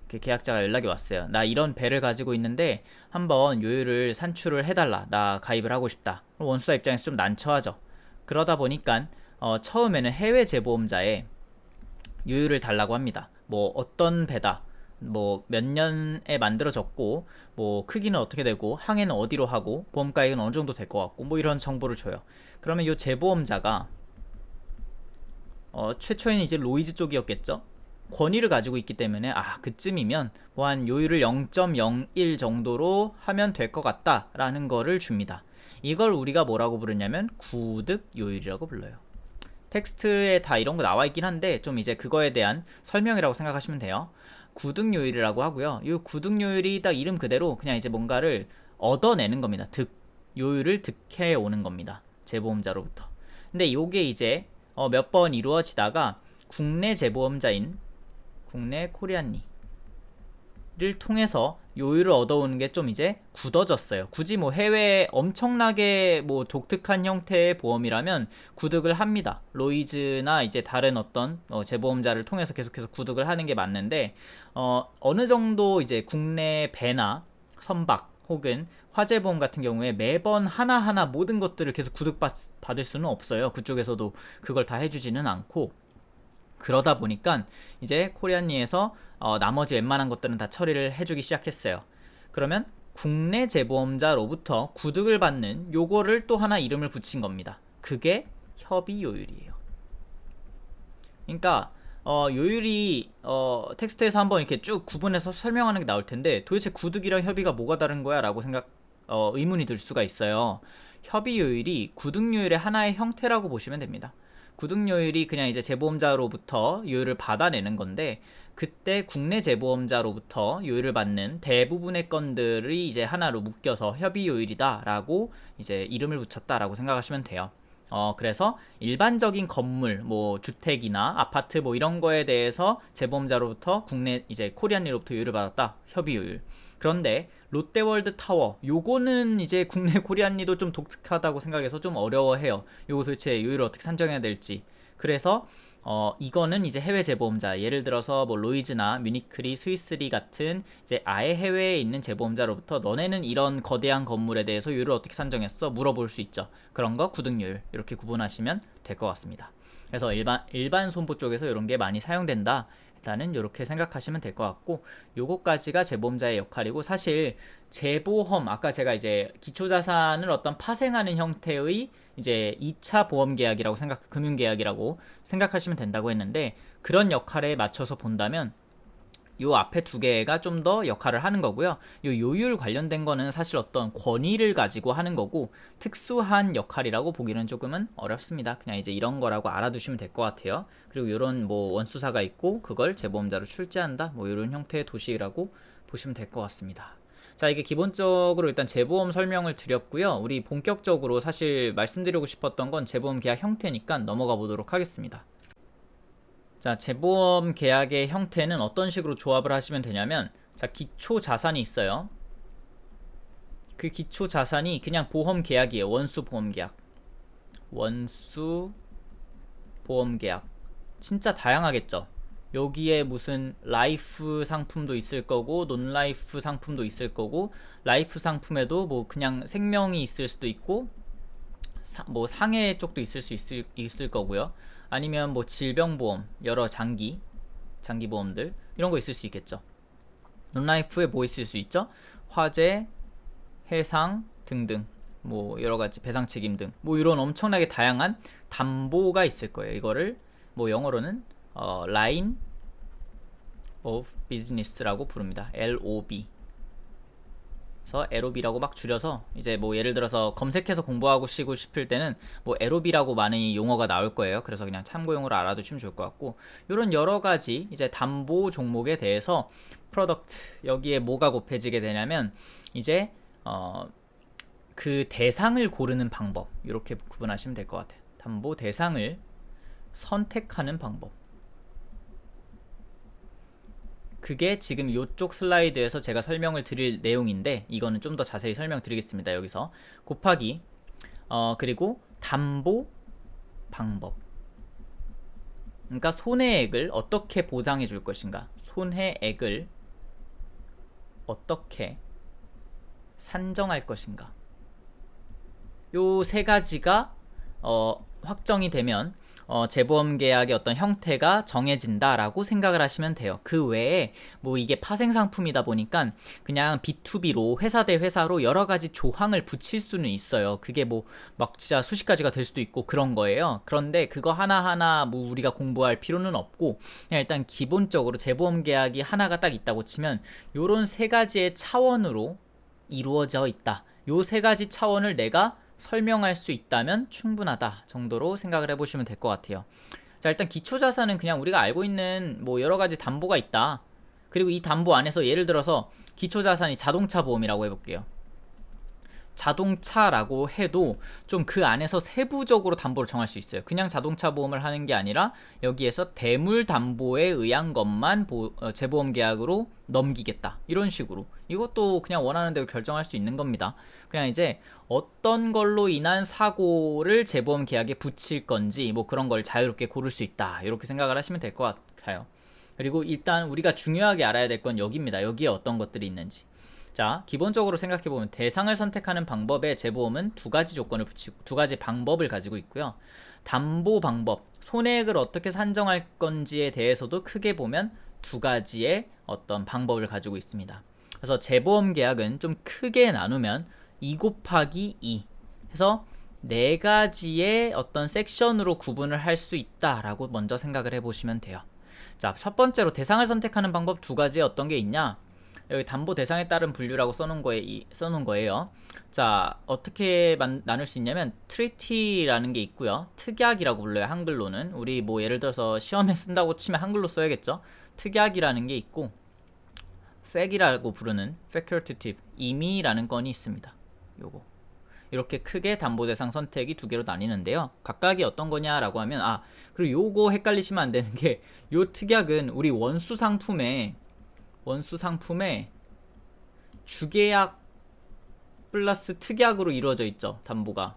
계약자가 연락이 왔어요. 나 이런 배를 가지고 있는데 한번 요율을 산출을 해달라. 나 가입을 하고 싶다. 원수사 입장에서 좀 난처하죠. 그러다 보니까 처음에는 해외 재보험자에 요율을 달라고 합니다. 뭐 어떤 배다, 뭐 몇 년에 만들어졌고, 뭐 크기는 어떻게 되고, 항해는 어디로 하고, 보험가액은 어느 정도 될 것 같고, 뭐 이런 정보를 줘요. 그러면 이 재보험자가 최초에는 이제 로이즈 쪽이었겠죠. 권위를 가지고 있기 때문에 그쯤이면 뭐 한 요율을 0.01 정도로 하면 될 것 같다라는 거를 줍니다. 이걸 우리가 뭐라고 부르냐면 구득 요율이라고 불러요. 텍스트에 다 이런 거 나와 있긴 한데 좀 이제 그거에 대한 설명이라고 생각하시면 돼요. 구득요율이라고 하고요. 이 구득요율이 딱 이름 그대로 그냥 이제 뭔가를 얻어내는 겁니다. 요율을 득해 오는 겁니다. 재보험자로부터. 근데 요게 이제 몇 번 이루어지다가 국내 재보험자인 국내 코리안리를 통해서 요율을 얻어오는 게 좀 이제 굳어졌어요. 굳이 뭐 해외 엄청나게 뭐 독특한 형태의 보험이라면 구득을 합니다. 로이즈나 이제 다른 어떤 재보험자를 통해서 계속해서 구득을 하는 게 맞는데 어느 정도 이제 국내 배나 선박 혹은 화재보험 같은 경우에 매번 하나하나 모든 것들을 계속 구득받을 수는 없어요. 그쪽에서도 그걸 다 해주지는 않고, 그러다 보니까 이제 코리안리에서 나머지 웬만한 것들은 다 처리를 해주기 시작했어요. 그러면 국내 재보험자로부터 구득을 받는 요거를 또 하나 이름을 붙인 겁니다. 그게 협의요율이에요. 그러니까 요율이 텍스트에서 한번 이렇게 쭉 구분해서 설명하는 게 나올 텐데, 도대체 구득이랑 협의가 뭐가 다른 거야? 라고 의문이 들 수가 있어요. 협의요율이 구득요율의 하나의 형태라고 보시면 됩니다. 구득요율이 그냥 이제 재보험자로부터 요율을 받아내는 건데, 그때 국내 재보험자로부터 요율을 받는 대부분의 건들이 이제 하나로 묶여서 협의요율이다 라고 이제 이름을 붙였다라고 생각하시면 돼요. 그래서 일반적인 건물, 뭐 주택이나 아파트 뭐 이런 거에 대해서 재보험자로부터 국내 이제 코리안리로부터 요율을 받았다, 협의요율. 그런데 롯데월드 타워, 요거는 이제 국내 코리안리도 좀 독특하다고 생각해서 좀 어려워해요. 요거 도대체 요율을 어떻게 산정해야 될지. 그래서 이거는 이제 해외 재보험자, 예를 들어서 뭐 로이즈나 뮤니크리, 스위스리 같은 이제 아예 해외에 있는 재보험자로부터 너네는 이런 거대한 건물에 대해서 요율을 어떻게 산정했어? 물어볼 수 있죠. 그런 거 구득요율, 이렇게 구분하시면 될 것 같습니다. 그래서 일반 손보 쪽에서 이런 게 많이 사용된다. 일단은 이렇게 생각하시면 될 것 같고, 요거까지가 재보험자의 역할이고, 사실 재보험, 아까 제가 이제 기초자산을 어떤 파생하는 형태의 이제 2차 보험 계약이라고 금융 계약이라고 생각하시면 된다고 했는데, 그런 역할에 맞춰서 본다면 요 앞에 두 개가 좀 더 역할을 하는 거고요. 요 요율 관련된 거는 사실 어떤 권위를 가지고 하는 거고, 특수한 역할이라고 보기는 조금은 어렵습니다. 그냥 이제 이런 거라고 알아두시면 될 것 같아요. 그리고 요런 뭐 원수사가 있고 그걸 재보험자로 출제한다, 뭐 요런 형태의 도식이라고 보시면 될 것 같습니다. 자, 이게 기본적으로 일단 재보험 설명을 드렸고요. 우리 본격적으로 사실 말씀드리고 싶었던 건 재보험 계약 형태니까 넘어가 보도록 하겠습니다. 자, 재보험 계약의 형태는 어떤 식으로 조합을 하시면 되냐면, 자, 기초 자산이 있어요. 그 기초 자산이 그냥 보험 계약이에요. 원수 보험 계약. 원수 보험 계약. 진짜 다양하겠죠. 여기에 무슨 라이프 상품도 있을 거고 논라이프 상품도 있을 거고, 라이프 상품에도 뭐 그냥 생명이 있을 수도 있고 뭐 상해 쪽도 있을 거고요. 아니면 뭐 질병보험, 여러 장기 보험들 이런 거 있을 수 있겠죠. 논라이프에 뭐 있을 수 있죠? 화재, 해상 등등, 뭐 여러 가지 배상 책임 등, 뭐 이런 엄청나게 다양한 담보가 있을 거예요. 이거를 뭐 영어로는 Line of Business라고 부릅니다. LOB. 그래서 LOB라고 막 줄여서 이제 뭐 예를 들어서 검색해서 공부하고 싶을 때는 뭐 LOB라고 많은 용어가 나올 거예요. 그래서 그냥 참고용으로 알아두시면 좋을 것 같고, 이런 여러 가지 이제 담보 종목에 대해서 프로덕트, 여기에 뭐가 곱해지게 되냐면 이제 그 대상을 고르는 방법, 이렇게 구분하시면 될 것 같아요. 담보 대상을 선택하는 방법. 그게 지금 이쪽 슬라이드에서 제가 설명을 드릴 내용인데, 이거는 좀 더 자세히 설명드리겠습니다. 여기서 곱하기 그리고 담보 방법. 그러니까 손해액을 어떻게 보장해 줄 것인가, 손해액을 어떻게 산정할 것인가, 요 세 가지가 확정이 되면 재보험 계약의 어떤 형태가 정해진다라고 생각을 하시면 돼요. 그 외에 뭐 이게 파생 상품이다 보니까 그냥 B2B로 회사 대 회사로 여러 가지 조항을 붙일 수는 있어요. 그게 뭐 막 진짜 수십 가지가 될 수도 있고 그런 거예요. 그런데 그거 하나하나 뭐 우리가 공부할 필요는 없고, 그냥 일단 기본적으로 재보험 계약이 하나가 딱 있다고 치면 요런 세 가지의 차원으로 이루어져 있다. 요 세 가지 차원을 내가 설명할 수 있다면 충분하다 정도로 생각을 해보시면 될 것 같아요. 자, 일단 기초자산은 그냥 우리가 알고 있는 뭐 여러가지 담보가 있다. 그리고 이 담보 안에서 예를 들어서 기초자산이 자동차 보험이라고 해볼게요. 자동차라고 해도 좀 그 안에서 세부적으로 담보를 정할 수 있어요. 그냥 자동차 보험을 하는 게 아니라 여기에서 대물 담보에 의한 것만 재보험 계약으로 넘기겠다, 이런 식으로. 이것도 그냥 원하는 대로 결정할 수 있는 겁니다. 그냥 이제 어떤 걸로 인한 사고를 재보험 계약에 붙일 건지 뭐 그런 걸 자유롭게 고를 수 있다, 이렇게 생각을 하시면 될 것 같아요. 그리고 일단 우리가 중요하게 알아야 될 건 여기입니다. 여기에 어떤 것들이 있는지. 자, 기본적으로 생각해보면 대상을 선택하는 방법에 재보험은 두 가지 조건을 붙이고 두 가지 방법을 가지고 있고요. 담보 방법, 손해액을 어떻게 산정할 건지에 대해서도 크게 보면 두 가지의 어떤 방법을 가지고 있습니다. 그래서 재보험 계약은 좀 크게 나누면 2 곱하기 2 해서 네 가지의 어떤 섹션으로 구분을 할 수 있다라고 먼저 생각을 해보시면 돼요. 자, 첫 번째로 대상을 선택하는 방법 두 가지에 어떤 게 있냐? 여기 담보 대상에 따른 분류라고 써놓은 거예요. 자, 어떻게 나눌 수 있냐면 트리티라는 게 있고요. 특약이라고 불러요. 한글로는. 우리 뭐 예를 들어서 시험에 쓴다고 치면 한글로 써야겠죠. 특약이라는 게 있고 팩이라고 부르는 facultative, 임의라는 건이 있습니다. 요거. 이렇게 크게 담보 대상 선택이 두 개로 나뉘는데요. 각각이 어떤 거냐라고 하면 그리고 요거 헷갈리시면 안 되는 게 요 특약은 우리 원수 상품에 주계약 플러스 특약으로 이루어져 있죠. 담보가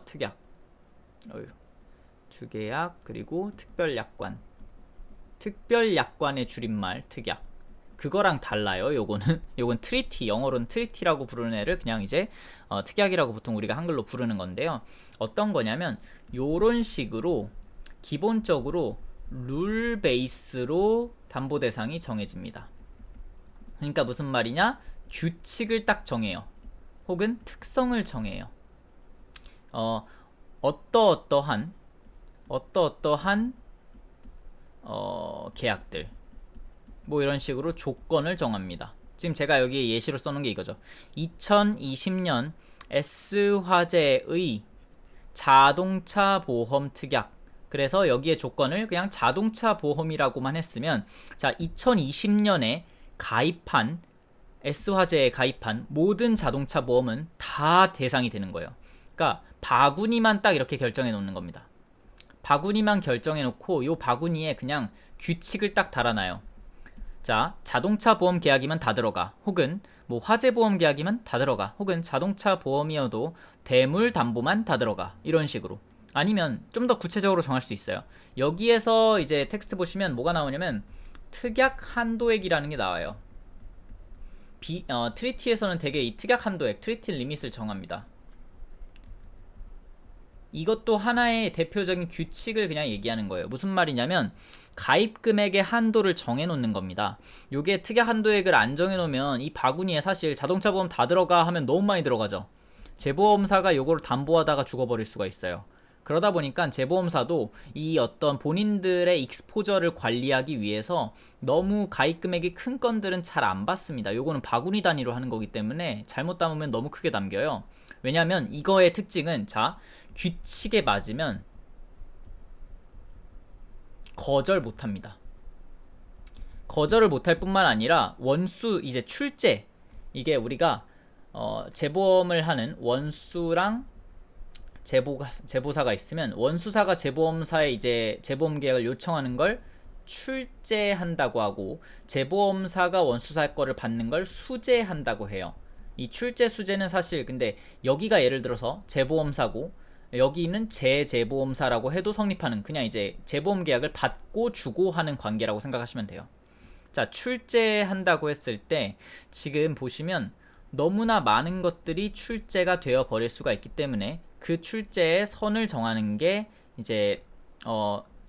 특약, 주계약, 그리고 특별약관의 줄임말 특약. 그거랑 달라요. 요건 트리티, 영어로는 트리티라고 부르는 애를 그냥 이제 특약이라고 보통 우리가 한글로 부르는 건데요. 어떤 거냐면 요런 식으로 기본적으로 룰 베이스로 담보 대상이 정해집니다. 그러니까 무슨 말이냐? 규칙을 딱 정해요. 혹은 특성을 정해요. 어떠어떠한 계약들, 뭐 이런 식으로 조건을 정합니다. 지금 제가 여기 예시로 써놓은 게 이거죠. 2020년 S화재의 자동차 보험 특약. 그래서 여기에 조건을 그냥 자동차 보험이라고만 했으면, 자, 2020년에 가입한 S화재에 가입한 모든 자동차 보험은 다 대상이 되는 거예요. 그러니까 바구니만 딱 이렇게 결정해 놓는 겁니다. 바구니만 결정해 놓고 요 바구니에 그냥 규칙을 딱 달아놔요. 자, 자동차 보험 계약이면 다 들어가, 혹은 뭐 화재 보험 계약이면 다 들어가, 혹은 자동차 보험이어도 대물 담보만 다 들어가, 이런 식으로. 아니면 좀 더 구체적으로 정할 수 있어요. 여기에서 이제 텍스트 보시면 뭐가 나오냐면 특약 한도액이라는 게 나와요. 트리티에서는 대개 이 특약 한도액, 트리티 리밋을 정합니다. 이것도 하나의 대표적인 규칙을 그냥 얘기하는 거예요. 무슨 말이냐면 가입 금액의 한도를 정해놓는 겁니다. 요게 특약 한도액을 안 정해놓으면 이 바구니에 사실 자동차 보험 다 들어가 하면 너무 많이 들어가죠. 재보험사가 요걸 담보하다가 죽어버릴 수가 있어요. 그러다 보니까 재보험사도 이 어떤 본인들의 익스포저를 관리하기 위해서 너무 가입 금액이 큰 건들은 잘 안 받습니다. 요거는 바구니 단위로 하는 거기 때문에 잘못 담으면 너무 크게 남겨요. 왜냐면 이거의 특징은, 자, 규칙에 맞으면 거절 못합니다. 거절을 못할 뿐만 아니라 원수, 이제 출제, 이게 우리가 재보험을 하는 원수랑 제보사가 있으면 원수사가 재보험사에 이제 재보험 계약을 요청하는 걸 출제한다고 하고, 재보험사가 원수사 거를 받는 걸 수재한다고 해요. 이 출제 수재는 사실 근데 여기가 예를 들어서 재보험사고 여기는 재보험사라고 해도 성립하는, 그냥 이제 재보험 계약을 받고 주고 하는 관계라고 생각하시면 돼요. 자, 출제한다고 했을 때 지금 보시면 너무나 많은 것들이 출제가 되어 버릴 수가 있기 때문에 그 출제의 선을 정하는 게 이제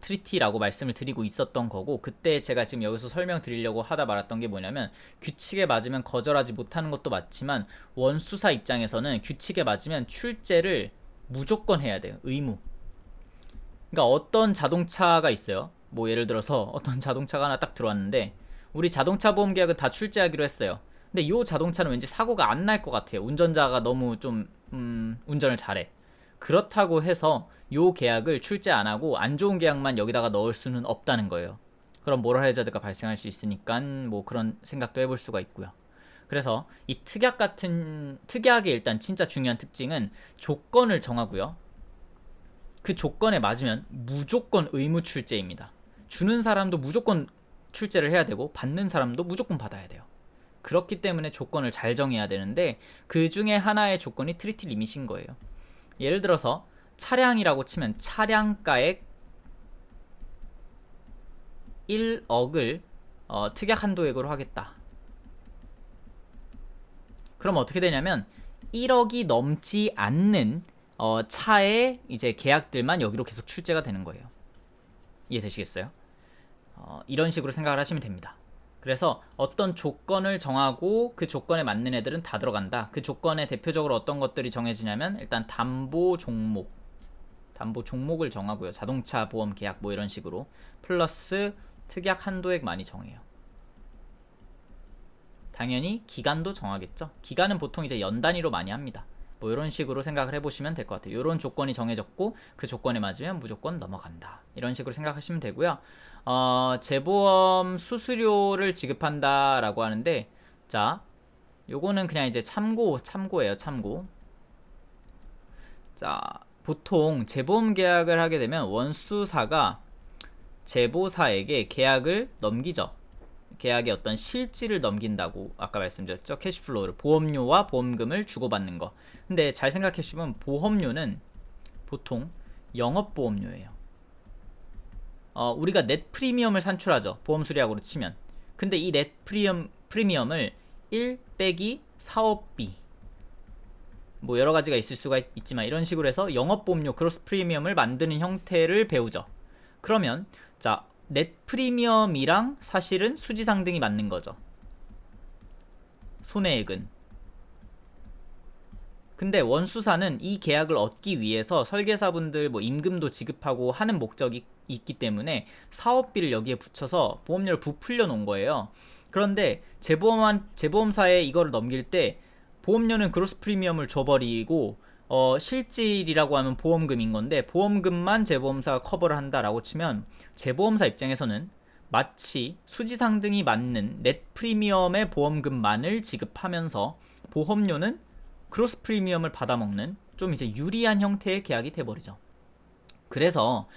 트리티라고 말씀을 드리고 있었던 거고, 그때 제가 지금 여기서 설명드리려고 하다 말았던 게 뭐냐면, 규칙에 맞으면 거절하지 못하는 것도 맞지만 원수사 입장에서는 규칙에 맞으면 출제를 무조건 해야 돼요. 의무. 그러니까 어떤 자동차가 있어요. 뭐 예를 들어서 어떤 자동차가 하나 딱 들어왔는데 우리 자동차 보험 계약은 다 출제하기로 했어요. 근데 이 자동차는 왠지 사고가 안 날 것 같아요. 운전자가 너무 좀 운전을 잘해. 그렇다고 해서 이 계약을 출제 안 하고 안 좋은 계약만 여기다가 넣을 수는 없다는 거예요. 그럼 모럴 해저드가 발생할 수 있으니까 뭐 그런 생각도 해볼 수가 있고요. 그래서 이 특약의 일단 진짜 중요한 특징은 조건을 정하고요. 그 조건에 맞으면 무조건 의무 출제입니다. 주는 사람도 무조건 출제를 해야 되고 받는 사람도 무조건 받아야 돼요. 그렇기 때문에 조건을 잘 정해야 되는데 그 중에 하나의 조건이 트리티 리밋인 거예요. 예를 들어서 차량이라고 치면 차량가액 1억을 특약 한도액으로 하겠다. 그럼 어떻게 되냐면 1억이 넘지 않는 차의 이제 계약들만 여기로 계속 출제가 되는 거예요. 이해되시겠어요? 이런 식으로 생각을 하시면 됩니다. 그래서 어떤 조건을 정하고 그 조건에 맞는 애들은 다 들어간다. 그 조건에 대표적으로 어떤 것들이 정해지냐면 일단 담보 종목을 정하고요. 자동차 보험 계약 뭐 이런 식으로 플러스 특약 한도액 많이 정해요. 당연히 기간도 정하겠죠. 기간은 보통 이제 연 단위로 많이 합니다. 뭐 이런 식으로 생각을 해보시면 될 것 같아요. 이런 조건이 정해졌고 그 조건에 맞으면 무조건 넘어간다. 이런 식으로 생각하시면 되고요. 재보험 수수료를 지급한다라고 하는데, 자, 요거는 그냥 이제 참고예요. 참고. 자, 보통 재보험 계약을 하게 되면 원수사가 제보사에게 계약을 넘기죠. 계약의 어떤 실질을 넘긴다고 아까 말씀드렸죠. 캐시플로우를, 보험료와 보험금을 주고받는 거. 근데 잘 생각해 보시면 보험료는 보통 영업보험료예요. 우리가 넷 프리미엄을 산출하죠. 보험수리학으로 치면. 근데 이 넷 프리미엄을 1 빼기 사업비 뭐 여러 가지가 있을 수가 있지만 이런 식으로 해서 영업보험료 그로스 프리미엄을 만드는 형태를 배우죠. 그러면 자, 넷 프리미엄이랑 사실은 수지상등이 맞는 거죠. 손해액은. 근데 원수사는 이 계약을 얻기 위해서 설계사분들 뭐 임금도 지급하고 하는 목적이 있기 때문에 사업비를 여기에 붙여서 보험료를 부풀려 놓은 거예요. 그런데 재보험사에 이거를 넘길 때 보험료는 그로스 프리미엄을 줘버리고 실질이라고 하면 보험금인 건데 보험금만 재보험사가 커버를 한다라고 치면 재보험사 입장에서는 마치 수지상등이 맞는 넷 프리미엄의 보험금만을 지급하면서 보험료는 크로스 프리미엄을 받아먹는 좀 이제 유리한 형태의 계약이 돼버리죠. 그래서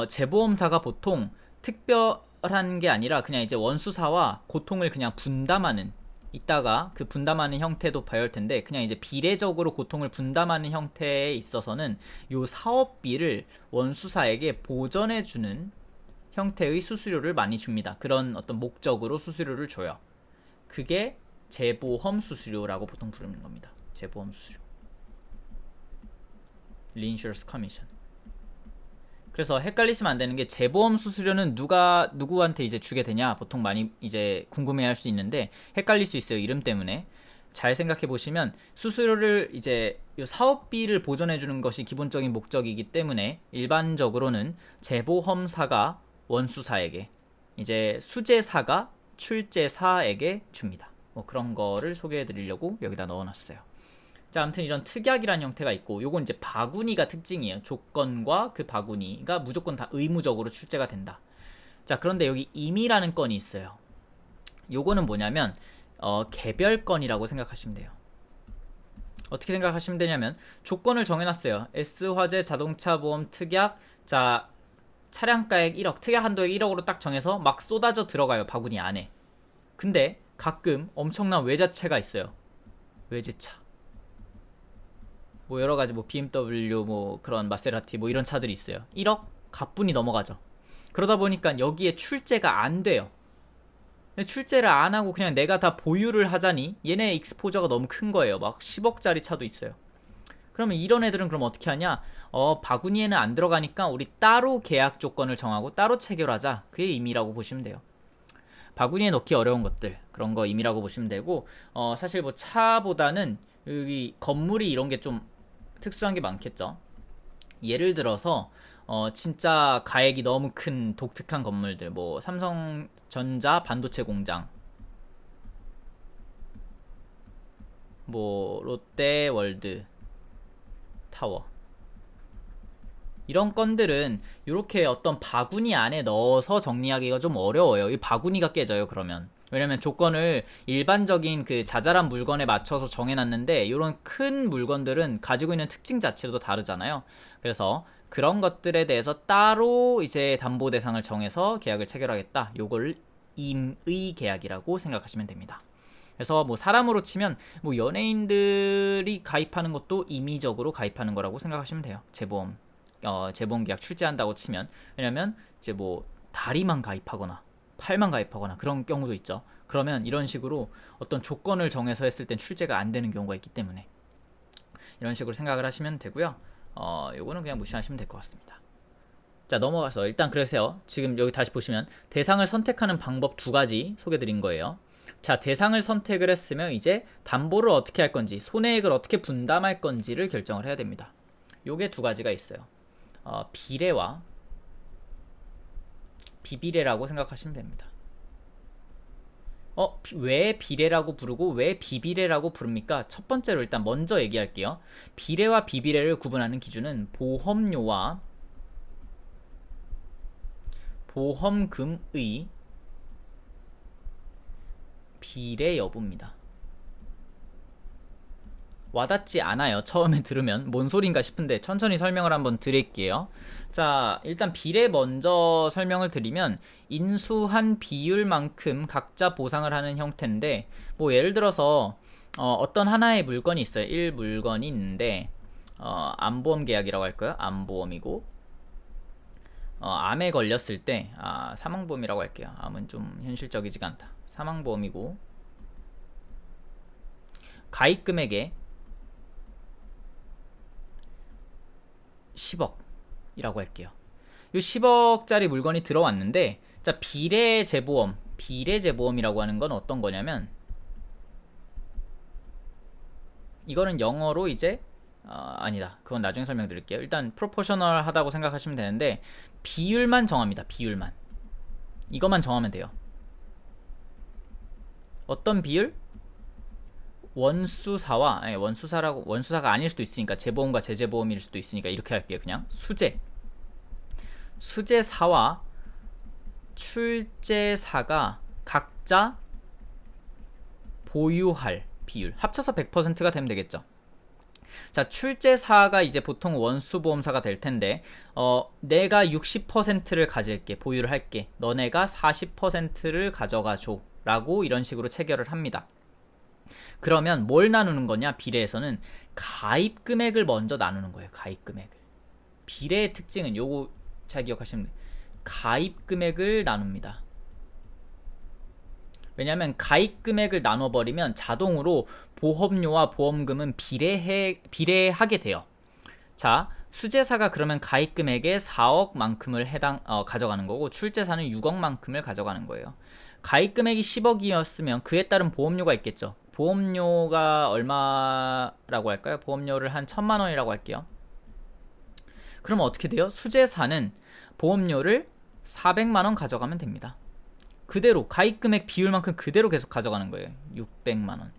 재보험사가 보통 특별한 게 아니라 그냥 이제 원수사와 고통을 그냥 분담하는, 이따가 그 분담하는 형태도 봐야 할 텐데 그냥 이제 비례적으로 고통을 분담하는 형태에 있어서는 요 사업비를 원수사에게 보전해주는 형태의 수수료를 많이 줍니다. 그런 어떤 목적으로 수수료를 줘요. 그게 재보험 수수료라고 보통 부르는 겁니다. 재보험 수수료, Reinsurance Commission. 그래서 헷갈리시면 안 되는 게 재보험 수수료는 누구한테 이제 주게 되냐 보통 많이 이제 궁금해할 수 있는데 헷갈릴 수 있어요. 이름 때문에. 잘 생각해 보시면 수수료를 이제 요 사업비를 보전해 주는 것이 기본적인 목적이기 때문에 일반적으로는 재보험사가 원수사에게, 이제 수재사가 출제사에게 줍니다. 뭐 그런 거를 소개해 드리려고 여기다 넣어 놨어요. 자, 아무튼 이런 특약이라는 형태가 있고 요건 이제 바구니가 특징이에요. 조건과 그 바구니가 무조건 다 의무적으로 출제가 된다. 자, 그런데 여기 임의라는 건이 있어요. 요거는 뭐냐면 개별건이라고 생각하시면 돼요. 어떻게 생각하시면 되냐면 조건을 정해놨어요. S화재 자동차 보험 특약, 자 차량가액 1억, 특약 한도액 1억으로 딱 정해서 막 쏟아져 들어가요. 바구니 안에. 근데 가끔 엄청난 외제차가 있어요. 외제차. 뭐 여러가지 뭐 BMW 뭐 그런 마세라티 뭐 이런 차들이 있어요. 1억 가뿐히 넘어가죠. 그러다 보니까 여기에 출제가 안 돼요. 출제를 안 하고 그냥 내가 다 보유를 하자니 얘네 익스포저가 너무 큰 거예요. 막 10억짜리 차도 있어요. 그러면 이런 애들은 그럼 어떻게 하냐? 바구니에는 안 들어가니까 우리 따로 계약 조건을 정하고 따로 체결하자. 그게 임의라고 보시면 돼요. 바구니에 넣기 어려운 것들, 그런 거 임의라고 보시면 되고, 사실 뭐 차보다는 여기 건물이 이런 게 좀 특수한 게 많겠죠. 예를 들어서 진짜 가액이 너무 큰 독특한 건물들, 뭐 삼성전자 반도체 공장, 뭐 롯데월드 타워, 이런 건들은 이렇게 어떤 바구니 안에 넣어서 정리하기가 좀 어려워요. 이 바구니가 깨져요. 그러면 왜냐면 조건을 일반적인 그 자잘한 물건에 맞춰서 정해놨는데 이런 큰 물건들은 가지고 있는 특징 자체도 다르잖아요. 그래서 그런 것들에 대해서 따로 이제 담보 대상을 정해서 계약을 체결하겠다. 요걸 임의 계약이라고 생각하시면 됩니다. 그래서 뭐 사람으로 치면 뭐 연예인들이 가입하는 것도 임의적으로 가입하는 거라고 생각하시면 돼요. 재보험 계약 출제한다고 치면. 왜냐면 이제 뭐 다리만 가입하거나 팔만 가입하거나 그런 경우도 있죠. 그러면 이런 식으로 어떤 조건을 정해서 했을 땐 출제가 안 되는 경우가 있기 때문에 이런 식으로 생각을 하시면 되고요. 요거는 그냥 무시하시면 될 것 같습니다. 자, 넘어가서 일단 그래서요. 지금 여기 다시 보시면 대상을 선택하는 방법 두 가지 소개드린 거예요. 자, 대상을 선택을 했으면 이제 담보를 어떻게 할 건지, 손해액을 어떻게 분담할 건지를 결정을 해야 됩니다. 요게 두 가지가 있어요. 비례와 비비례라고 생각하시면 됩니다. 왜 비례라고 부르고 왜 비비례라고 부릅니까? 첫 번째로 일단 먼저 얘기할게요. 비례와 비비례를 구분하는 기준은 보험료와 보험금의 비례 여부입니다. 와닿지 않아요. 처음에 들으면 뭔 소린가 싶은데 천천히 설명을 한번 드릴게요. 자, 일단 비례 먼저 설명을 드리면 인수한 비율만큼 각자 보상을 하는 형태인데 뭐 예를 들어서 어떤 하나의 물건이 있어요. 1물건이 있는데 암보험 계약이라고 할까요? 암보험이고 암에 걸렸을 때 사망보험이라고 할게요. 암은 좀 현실적이지가 않다. 사망보험이고 가입금액에 10억이라고 할게요. 이 10억짜리 물건이 들어왔는데 자, 비례재보험이라고 하는 건 어떤 거냐면 이거는 영어로 이제 아니다. 그건 나중에 설명드릴게요. 일단 프로포셔널 하다고 생각하시면 되는데 비율만 정합니다. 비율만. 이것만 정하면 돼요. 어떤 비율? 원수사가 아닐 수도 있으니까 재보험과 재재보험일 수도 있으니까 이렇게 할게요. 그냥 수재사와 출제사가 각자 보유할 비율 합쳐서 100%가 되면 되겠죠. 자, 출제사가 이제 보통 원수보험사가 될 텐데 내가 60%를 가질게, 보유를 할게, 너네가 40%를 가져가줘 라고 이런 식으로 체결을 합니다. 그러면 뭘 나누는 거냐? 비례에서는 가입 금액을 먼저 나누는 거예요. 가입 금액을. 비례의 특징은 요거 잘 기억하시면 돼요. 가입 금액을 나눕니다. 왜냐하면 가입 금액을 나눠버리면 자동으로 보험료와 보험금은 비례하게 돼요. 자, 수재사가 그러면 가입 금액의 4억만큼을 가져가는 거고 출제사는 6억만큼을 가져가는 거예요. 가입 금액이 10억이었으면 그에 따른 보험료가 있겠죠. 보험료가 얼마라고 할까요? 보험료를 한 1000만 원이라고 할게요. 그러면 어떻게 돼요? 수재사는 보험료를 400만 원 가져가면 됩니다. 그대로 가입금액 비율만큼 그대로 계속 가져가는 거예요. 600만 원.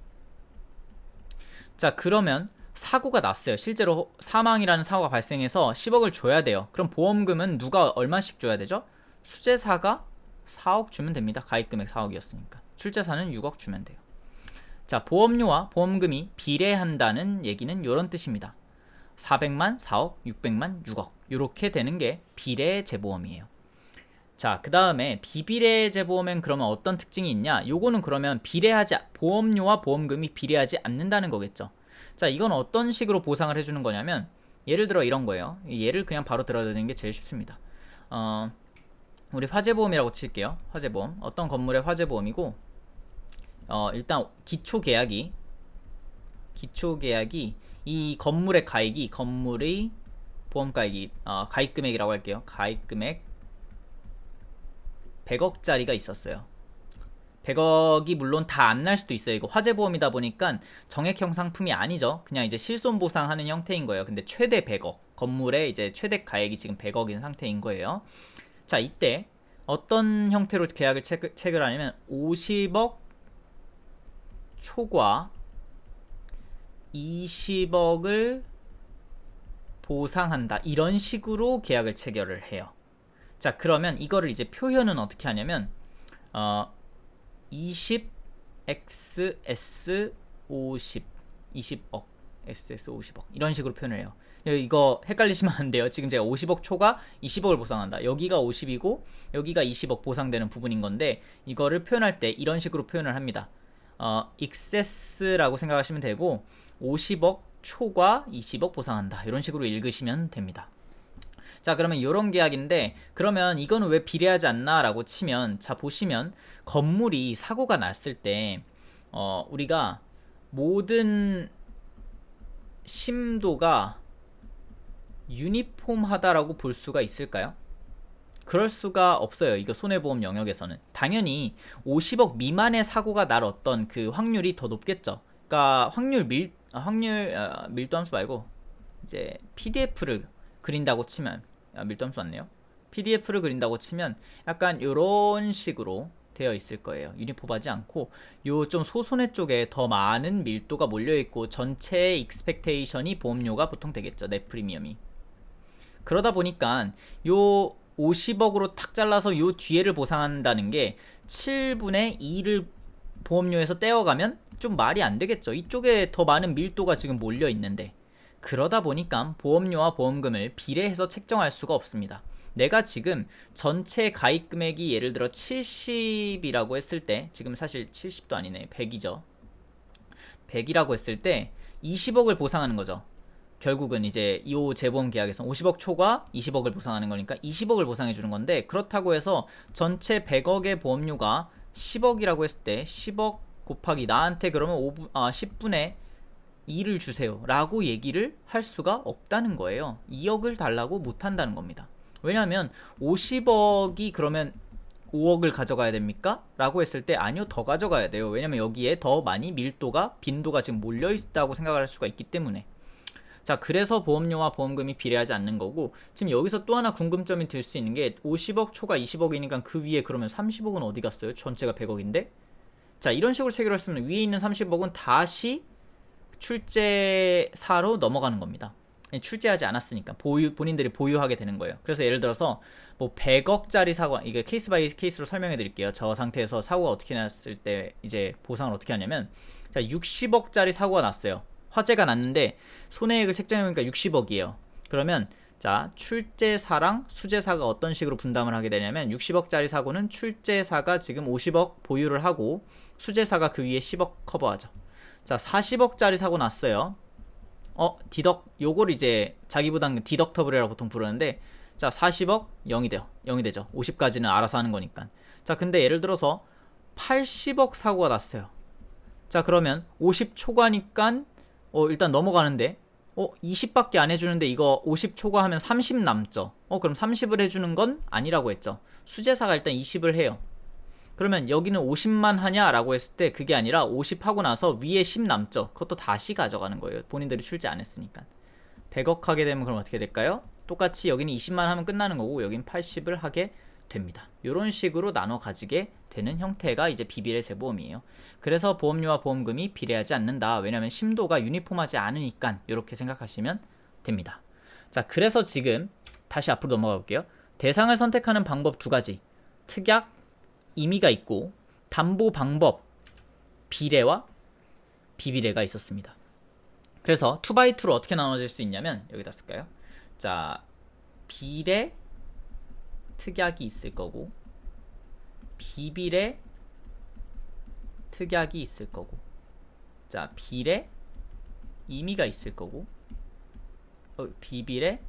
자, 그러면 사고가 났어요. 실제로 사망이라는 사고가 발생해서 10억을 줘야 돼요. 그럼 보험금은 누가 얼마씩 줘야 되죠? 수재사가 4억 주면 됩니다. 가입금액 4억이었으니까. 출제사는 6억 주면 돼요. 자, 보험료와 보험금이 비례한다는 얘기는 이런 뜻입니다. 400만, 4억, 600만, 6억 이렇게 되는 게 비례재보험이에요. 자, 그 다음에 비비례재보험엔 그러면 어떤 특징이 있냐? 요거는 그러면 보험료와 보험금이 비례하지 않는다는 거겠죠. 자, 이건 어떤 식으로 보상을 해주는 거냐면 예를 들어 이런 거예요. 예를 그냥 바로 들어드리는 게 제일 쉽습니다. 우리 화재보험이라고 칠게요. 화재보험. 어떤 건물의 화재보험이고 일단 기초계약이 이 건물의 보험가액이 가입금액이라고 할게요. 가입금액 100억짜리가 있었어요. 100억이 물론 다 안 날 수도 있어요. 이거 화재보험이다 보니까 정액형 상품이 아니죠. 그냥 이제 실손보상하는 형태인 거예요. 근데 최대 100억, 건물의 이제 최대 가액이 지금 100억인 상태인 거예요. 자, 이때 어떤 형태로 계약을 체결하냐면 50억 초과 20억을 보상한다. 이런 식으로 계약을 체결을 해요. 자, 그러면 이거를 이제 표현은 어떻게 하냐면 20 XS 50 20억 SS 50억 이런 식으로 표현을 해요. 이거 헷갈리시면 안 돼요. 지금 제가 50억 초과 20억을 보상한다. 여기가 50이고 여기가 20억 보상되는 부분인 건데 이거를 표현할 때 이런 식으로 표현을 합니다. excess라고 생각하시면 되고 50억 초과 20억 보상한다. 이런 식으로 읽으시면 됩니다. 자, 그러면 이런 계약인데 그러면 이거는 왜 비례하지 않나 라고 치면, 자 보시면 건물이 사고가 났을 때 우리가 모든 심도가 유니폼하다라고 볼 수가 있을까요? 그럴 수가 없어요. 이거 손해보험 영역에서는 당연히 50억 미만의 사고가 날 어떤 그 확률이 더 높겠죠. 그러니까 밀도 함수 말고 이제 PDF를 그린다고 치면, 밀도 함수 맞네요. PDF를 그린다고 치면 약간 이런 식으로 되어 있을 거예요. 유니폼하지 않고 요 좀 소손해 쪽에 더 많은 밀도가 몰려 있고 전체 익스펙테이션이 보험료가 보통 되겠죠. net 프리미엄이. 그러다 보니까 요 50억으로 탁 잘라서 요 뒤에를 보상한다는 게 7분의 2를 보험료에서 떼어가면 좀 말이 안 되겠죠. 이쪽에 더 많은 밀도가 지금 몰려 있는데, 그러다 보니까 보험료와 보험금을 비례해서 책정할 수가 없습니다. 내가 지금 전체 가입 금액이 예를 들어 70이라고 했을 때, 지금 사실 70도 아니네, 100이죠. 100이라고 했을 때 20억을 보상하는 거죠. 결국은 이제 이 재보험 계약에서 50억 초과 20억을 보상하는 거니까 20억을 보상해 주는 건데, 그렇다고 해서 전체 100억의 보험료가 10억이라고 했을 때 10억 곱하기 나한테 그러면 10분의 2를 주세요 라고 얘기를 할 수가 없다는 거예요. 2억을 달라고 못 한다는 겁니다. 왜냐하면 50억이 그러면 5억을 가져가야 됩니까? 라고 했을 때 아니요, 더 가져가야 돼요. 왜냐면 여기에 더 많이 밀도가, 빈도가 지금 몰려 있다고 생각을 할 수가 있기 때문에. 자, 그래서 보험료와 보험금이 비례하지 않는 거고, 지금 여기서 또 하나 궁금점이 들 수 있는 게 50억 초과 20억이니까 그 위에 그러면 30억은 어디 갔어요? 전체가 100억인데? 자, 이런 식으로 체결을 했으면 위에 있는 30억은 다시 출제사로 넘어가는 겁니다. 출제하지 않았으니까 본인들이 보유하게 되는 거예요. 그래서 예를 들어서 뭐 100억짜리 사고, 이게 케이스 바이 케이스로 설명해 드릴게요. 저 상태에서 사고가 어떻게 났을 때 이제 보상을 어떻게 하냐면, 자 60억짜리 사고가 났어요. 화재가 났는데 손해액을 책정해보니까 60억이에요. 그러면 자 출제사랑 수제사가 어떤 식으로 분담을 하게 되냐면, 60억짜리 사고는 출제사가 지금 50억 보유를 하고 수제사가 그 위에 10억 커버하죠. 자 40억짜리 사고 났어요. 요걸 이제 자기부담금 디덕터블이라고 보통 부르는데, 자 40억 0이 돼요. 0이 되죠. 50까지는 알아서 하는 거니까. 자 근데 예를 들어서 80억 사고가 났어요. 자 그러면 50 초과니까 일단 넘어가는데 20밖에 안 해주는데 이거 50 초과하면 30 남죠. 그럼 30을 해주는 건 아니라고 했죠. 수제사가 일단 20을 해요. 그러면 여기는 50만 하냐라고 했을 때 그게 아니라 50 하고 나서 위에 10 남죠. 그것도 다시 가져가는 거예요. 본인들이 출제 안 했으니까. 100억 하게 되면 그럼 어떻게 될까요? 똑같이 여기는 20만 하면 끝나는 거고 여기는 80을 하게 됩니다. 이런 식으로 나눠 가지게 되는 형태가 이제 비비례 재보험이에요. 그래서 보험료와 보험금이 비례하지 않는다. 왜냐하면 심도가 유니폼하지 않으니까, 이렇게 생각하시면 됩니다. 자, 그래서 지금 다시 앞으로 넘어가 볼게요. 대상을 선택하는 방법 두 가지. 특약, 임의가 있고 담보 방법, 비례와 비비례가 있었습니다. 그래서 2x2로 어떻게 나눠질 수 있냐면, 여기다 쓸까요? 자, 비례 특약이 있을 거고 비비례 특약이 있을 거고, 자 비례 임의가 있을 거고 비비례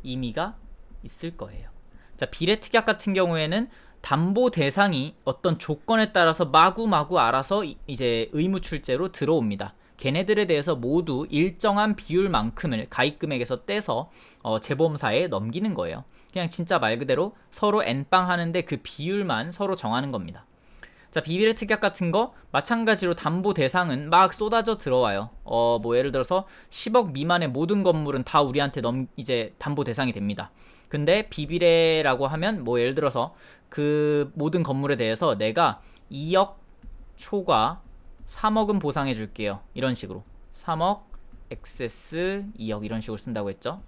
임의가 있을 거예요. 자 비례 특약 같은 경우에는 담보 대상이 어떤 조건에 따라서 마구마구 알아서 이제 의무 출제로 들어옵니다. 걔네들에 대해서 모두 일정한 비율만큼을 가입금액에서 떼서 재보험사에 넘기는 거예요. 그냥 진짜 말 그대로 서로 N빵 하는데 그 비율만 서로 정하는 겁니다. 자 비비례 특약 같은 거 마찬가지로 담보 대상은 막 쏟아져 들어와요. 뭐 예를 들어서 10억 미만의 모든 건물은 다 우리한테 이제 담보 대상이 됩니다. 근데 비비례라고 하면 뭐 예를 들어서 그 모든 건물에 대해서 내가 2억 초과 3억은 보상해 줄게요. 이런 식으로 3억, 액세스 2억 이런 식으로 쓴다고 했죠.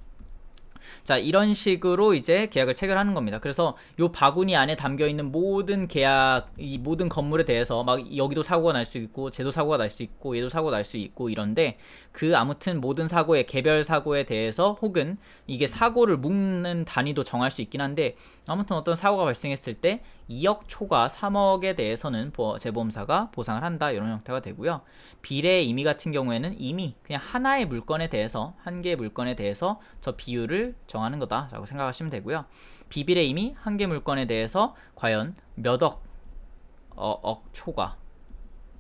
자, 이런 식으로 이제 계약을 체결하는 겁니다. 그래서 요 바구니 안에 담겨 있는 모든 계약, 이 모든 건물에 대해서 막 여기도 사고가 날 수 있고, 쟤도 사고가 날 수 있고, 얘도 사고가 날 수 있고 이런데 그 아무튼 모든 사고의 개별 사고에 대해서 혹은 이게 사고를 묶는 단위도 정할 수 있긴 한데 아무튼 어떤 사고가 발생했을 때 2억 초과 3억에 대해서는 재보험사가 보상을 한다 이런 형태가 되고요. 비례 임의 같은 경우에는 이미 그냥 하나의 물건에 대해서 한 개의 물건에 대해서 저 비율을 정하는 거다라고 생각하시면 되고요. 비비례 임의 한 개 물건에 대해서 과연 몇 억 초과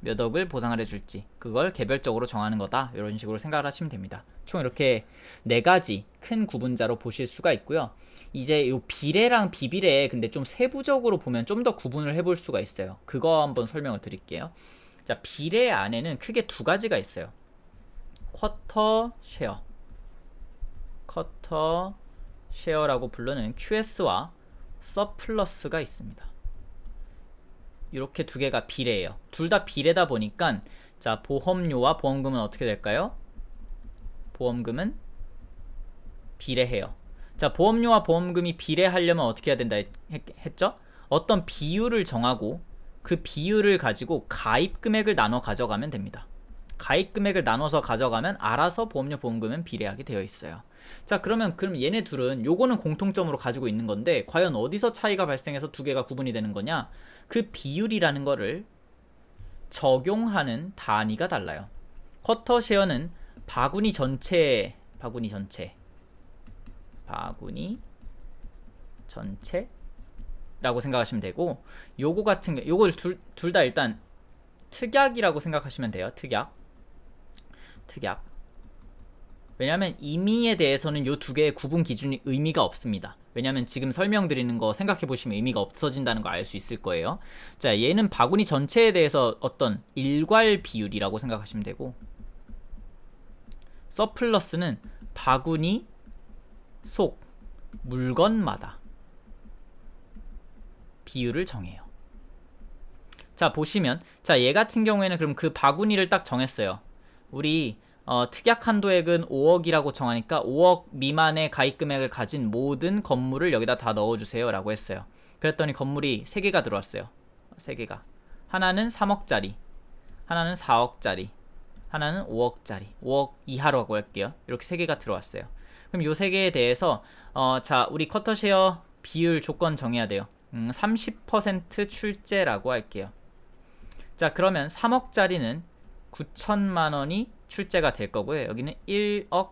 몇 억을 보상을 해줄지 그걸 개별적으로 정하는 거다 이런 식으로 생각을 하시면 됩니다. 총 이렇게 네 가지 큰 구분자로 보실 수가 있고요. 이제 요 비례랑 비비례 근데 좀 세부적으로 보면 좀 더 구분을 해볼 수가 있어요. 그거 한번 설명을 드릴게요. 자, 비례 안에는 크게 두 가지가 있어요. 쿼터 쉐어라고 부르는 QS와 서플러스가 있습니다. 이렇게 두 개가 비례예요. 둘 다 비례다 보니까 자, 보험료와 보험금은 어떻게 될까요? 보험금은 비례해요. 자, 보험료와 보험금이 비례하려면 어떻게 해야 된다 했죠? 어떤 비율을 정하고 그 비율을 가지고 가입 금액을 나눠 가져가면 됩니다. 가입 금액을 나눠서 가져가면 알아서 보험료 보험금은 비례하게 되어 있어요. 자, 그럼 얘네 둘은 요거는 공통점으로 가지고 있는 건데 과연 어디서 차이가 발생해서 두 개가 구분이 되는 거냐? 그 비율이라는 거를 적용하는 단위가 달라요. 쿼터 쉐어는 바구니 전체라고 생각하시면 되고 요거 같은 게 요걸 둘 다 일단 특약이라고 생각하시면 돼요. 특약. 왜냐하면 임의에 대해서는 요 두 개의 구분 기준이 의미가 없습니다. 왜냐하면 지금 설명드리는 거 생각해보시면 의미가 없어진다는 걸 알 수 있을 거예요. 자, 얘는 바구니 전체에 대해서 어떤 일괄 비율이라고 생각하시면 되고 서플러스는 바구니 속 물건마다 비율을 정해요. 자, 보시면 자, 얘 같은 경우에는 그럼 그 바구니를 딱 정했어요. 우리 특약 한도액은 5억이라고 정하니까 5억 미만의 가입 금액을 가진 모든 건물을 여기다 다 넣어주세요 라고 했어요. 그랬더니 건물이 3개가 들어왔어요. 3개가. 하나는 3억짜리, 하나는 4억짜리, 하나는 5억짜리, 5억 이하라고 할게요. 이렇게 3개가 들어왔어요. 그럼 요 3개에 대해서 자, 우리 쿼터쉐어 비율 조건 정해야 돼요. 30% 출제라고 할게요. 자, 그러면 3억짜리는 9천만원이 출제가 될 거고요. 여기는 1억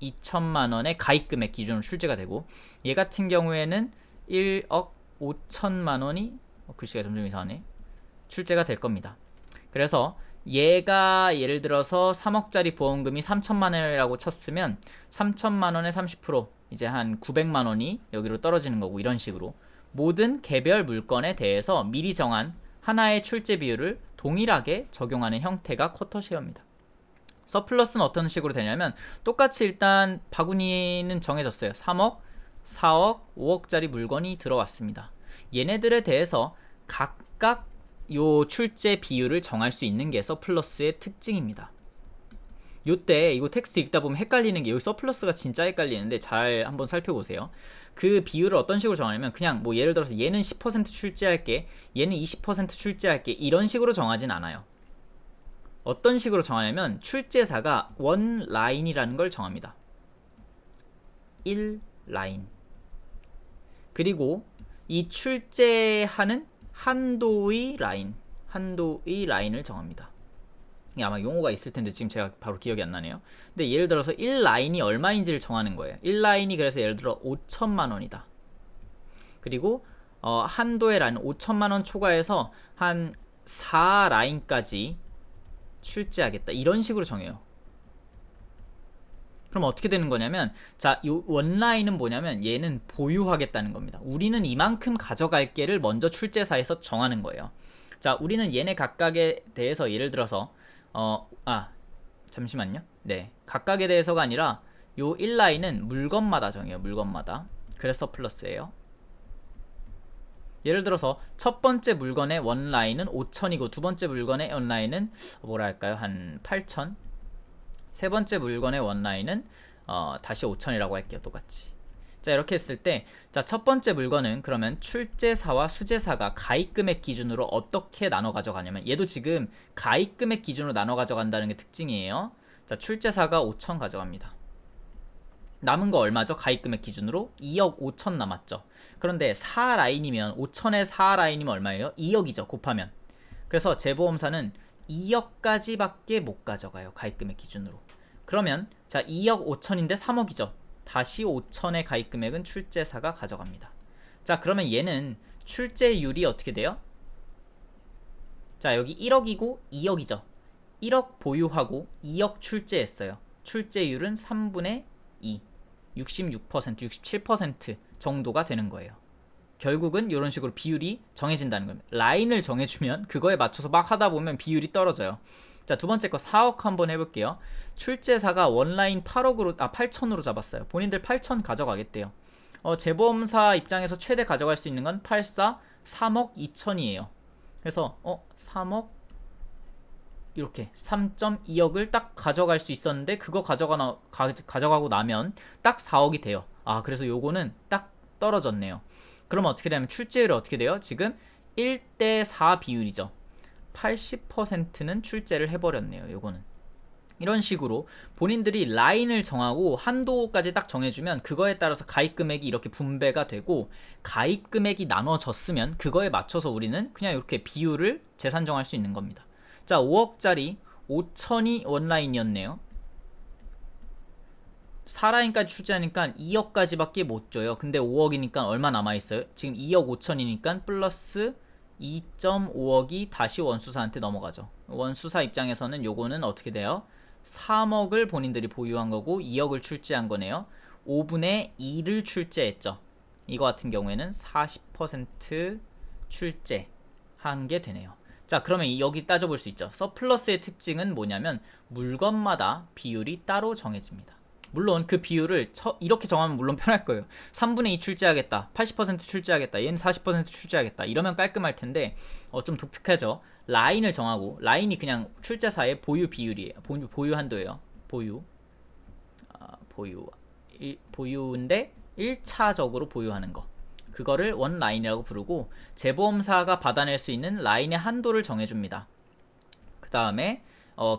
2천만원의 가입금액 기준으로 출제가 되고 얘 같은 경우에는 1억 5천만원이 글씨가 점점 이상하네. 출제가 될 겁니다. 그래서 얘가 예를 들어서 3억짜리 보험금이 3천만원이라고 쳤으면 3천만원의 30% 이제 한 900만원이 여기로 떨어지는 거고 이런 식으로 모든 개별 물건에 대해서 미리 정한 하나의 출제 비율을 동일하게 적용하는 형태가 쿼터쉐어입니다. 서플러스는 어떤 식으로 되냐면 똑같이 일단 바구니는 정해졌어요. 3억, 4억, 5억짜리 물건이 들어왔습니다. 얘네들에 대해서 각각 요 출제 비율을 정할 수 있는 게 서플러스의 특징입니다. 요때 이거 텍스트 읽다 보면 헷갈리는 게 여기 서플러스가 진짜 헷갈리는데 잘 한번 살펴보세요. 그 비율을 어떤 식으로 정하냐면 그냥 뭐 예를 들어서 얘는 10% 출제할게, 얘는 20% 출제할게 이런 식으로 정하진 않아요. 어떤 식으로 정하냐면 출제사가 원 라인이라는 걸 정합니다. 1라인. 그리고 이 출제하는 한도의 라인을 정합니다. 아마 용어가 있을 텐데 지금 제가 바로 기억이 안 나네요. 근데 예를 들어서 1라인이 얼마인지를 정하는 거예요. 1라인이 그래서 예를 들어 5천만 원이다. 그리고 한도의 라인 5천만 원 초과해서 한 4라인까지 출제하겠다. 이런 식으로 정해요. 그럼 어떻게 되는 거냐면 자, 이 원라인은 뭐냐면 얘는 보유하겠다는 겁니다. 우리는 이만큼 가져갈게를 먼저 출제사에서 정하는 거예요. 자, 우리는 얘네 각각에 대해서 예를 들어서 잠시만요. 네, 각각에 대해서가 아니라 요 1라인은 물건마다 정해요. 물건마다. 그래서 플러스예요. 예를 들어서 첫 번째 물건의 원라인은 5천이고 두 번째 물건의 원라인은 뭐라 할까요? 한 8천. 세 번째 물건의 원라인은 다시 5천이라고 할게요. 똑같이. 자, 이렇게 했을 때, 자, 첫 번째 물건은 그러면 출제사와 수제사가 가입금액 기준으로 어떻게 나눠 가져가냐면, 얘도 지금 가입금액 기준으로 나눠 가져간다는 게 특징이에요. 자, 출제사가 5천 가져갑니다. 남은 거 얼마죠? 가입금액 기준으로 2억 5천 남았죠. 그런데 4라인이면 5천에 4라인이면 얼마예요? 2억이죠. 곱하면. 그래서 재보험사는 2억까지밖에 못 가져가요. 가입금액 기준으로. 그러면 자, 2억 5천인데 3억이죠. 다시 5천의 가입금액은 출제사가 가져갑니다. 자, 그러면 얘는 출제율이 어떻게 돼요? 자, 여기 1억이고 2억이죠. 1억 보유하고 2억 출제했어요. 출제율은 3분의 2, 66%, 67% 정도가 되는 거예요. 결국은 이런 식으로 비율이 정해진다는 겁니다. 라인을 정해주면 그거에 맞춰서 막 하다 보면 비율이 떨어져요. 자, 두 번째 거 4억 한번 해볼게요. 출제사가 원라인 8천으로 잡았어요. 본인들 8천 가져가겠대요. 재보험사 입장에서 최대 가져갈 수 있는 건 3억 2천이에요. 그래서 3억 이렇게 3.2억을 딱 가져갈 수 있었는데 그거 가져가고 나면 딱 4억이 돼요. 아, 그래서 요거는 딱 떨어졌네요. 그러면 어떻게 되냐면 출제율이 어떻게 돼요? 지금 1대4 비율이죠. 80%는 출제를 해버렸네요. 요거는 이런 식으로 본인들이 라인을 정하고 한도까지 딱 정해주면 그거에 따라서 가입금액이 이렇게 분배가 되고, 가입금액이 나눠졌으면 그거에 맞춰서 우리는 그냥 이렇게 비율을 재산정할 수 있는 겁니다. 자, 5억짜리 5천이 원라인이었네요. 4라인까지 출제하니까 2억까지밖에 못 줘요. 근데 5억이니까 얼마 남아있어요? 지금 2억 5천이니까 플러스 2.5억이 다시 원수사한테 넘어가죠. 원수사 입장에서는 요거는 어떻게 돼요? 3억을 본인들이 보유한 거고 2억을 출제한 거네요. 5분의 2를 출제했죠. 이거 같은 경우에는 40% 출제한 게 되네요. 자, 그러면 여기 따져볼 수 있죠. 서플러스의 특징은 뭐냐면 물건마다 비율이 따로 정해집니다. 물론 그 비율을 이렇게 정하면 물론 편할 거예요. 3분의 2 출제하겠다, 80% 출제하겠다, 얘는 40% 출제하겠다, 이러면 깔끔할 텐데 좀 독특하죠. 라인을 정하고, 라인이 그냥 출제사의 보유 비율이에요. 보유 한도예요. 보유인데 1차적으로 보유하는 거, 그거를 원 라인이라고 부르고, 재보험사가 받아낼 수 있는 라인의 한도를 정해줍니다. 그 다음에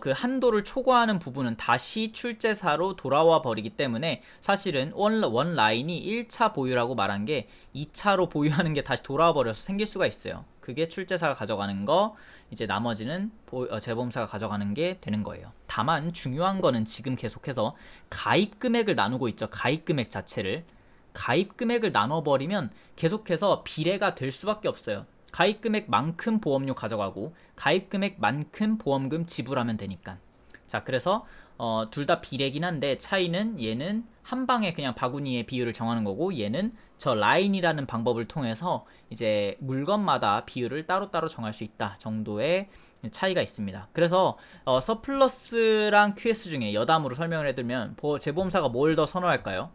그 한도를 초과하는 부분은 다시 출제사로 돌아와 버리기 때문에 사실은 원 라인이 1차 보유라고 말한 게 2차로 보유하는 게 다시 돌아와 버려서 생길 수가 있어요. 그게 출제사가 가져가는 거, 이제 나머지는 재보험사가 가져가는 게 되는 거예요. 다만 중요한 거는 지금 계속해서 가입금액을 나누고 있죠. 가입금액 자체를. 가입금액을 나눠버리면 계속해서 비례가 될 수밖에 없어요. 가입금액만큼 보험료 가져가고 가입금액만큼 보험금 지불하면 되니까. 자, 그래서 둘 다 비례긴 한데 차이는 얘는 한 방에 그냥 바구니의 비율을 정하는 거고, 얘는 저 라인이라는 방법을 통해서 이제 물건마다 비율을 따로따로 정할 수 있다 정도의 차이가 있습니다. 그래서 서플러스랑 QS 중에 여담으로 설명을 해드리면 재보험사가 뭘 더 선호할까요?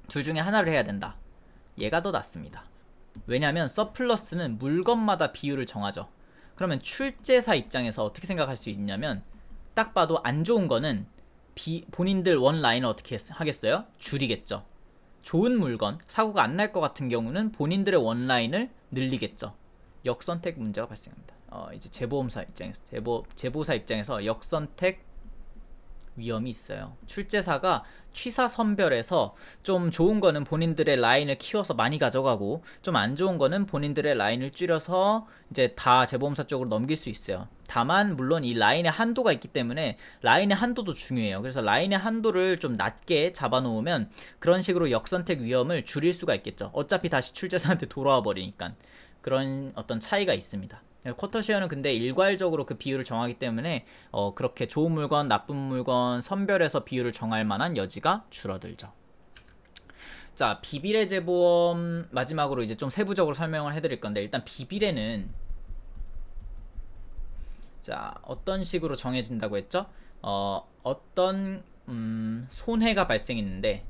둘 중에 하나를 해야 된다. 얘가 더 낫습니다. 왜냐하면 서플러스는 물건마다 비율을 정하죠. 그러면 출제사 입장에서 어떻게 생각할 수 있냐면, 딱 봐도 안 좋은 거는 본인들 원 라인을 어떻게 하겠어요? 줄이겠죠. 좋은 물건, 사고가 안 날 것 같은 경우는 본인들의 원 라인을 늘리겠죠. 역선택 문제가 발생합니다. 이제 재보험사 입장에서 재보사 입장에서 역선택 위험이 있어요. 출제사가 취사 선별해서 좀 좋은 거는 본인들의 라인을 키워서 많이 가져가고, 좀 안 좋은 거는 본인들의 라인을 줄여서 이제 다 재보험사 쪽으로 넘길 수 있어요. 다만 물론 이 라인의 한도가 있기 때문에 라인의 한도도 중요해요. 그래서 라인의 한도를 좀 낮게 잡아놓으면 그런 식으로 역선택 위험을 줄일 수가 있겠죠. 어차피 다시 출제사한테 돌아와 버리니까. 그런 어떤 차이가 있습니다. 쿼터쉐어는 근데 일괄적으로 그 비율을 정하기 때문에 그렇게 좋은 물건, 나쁜 물건 선별해서 비율을 정할 만한 여지가 줄어들죠. 자, 비비례 재보험 마지막으로 이제 좀 세부적으로 설명을 해드릴 건데, 일단 비비례는 자, 어떤 식으로 정해진다고 했죠? 어떤 손해가 발생했는데,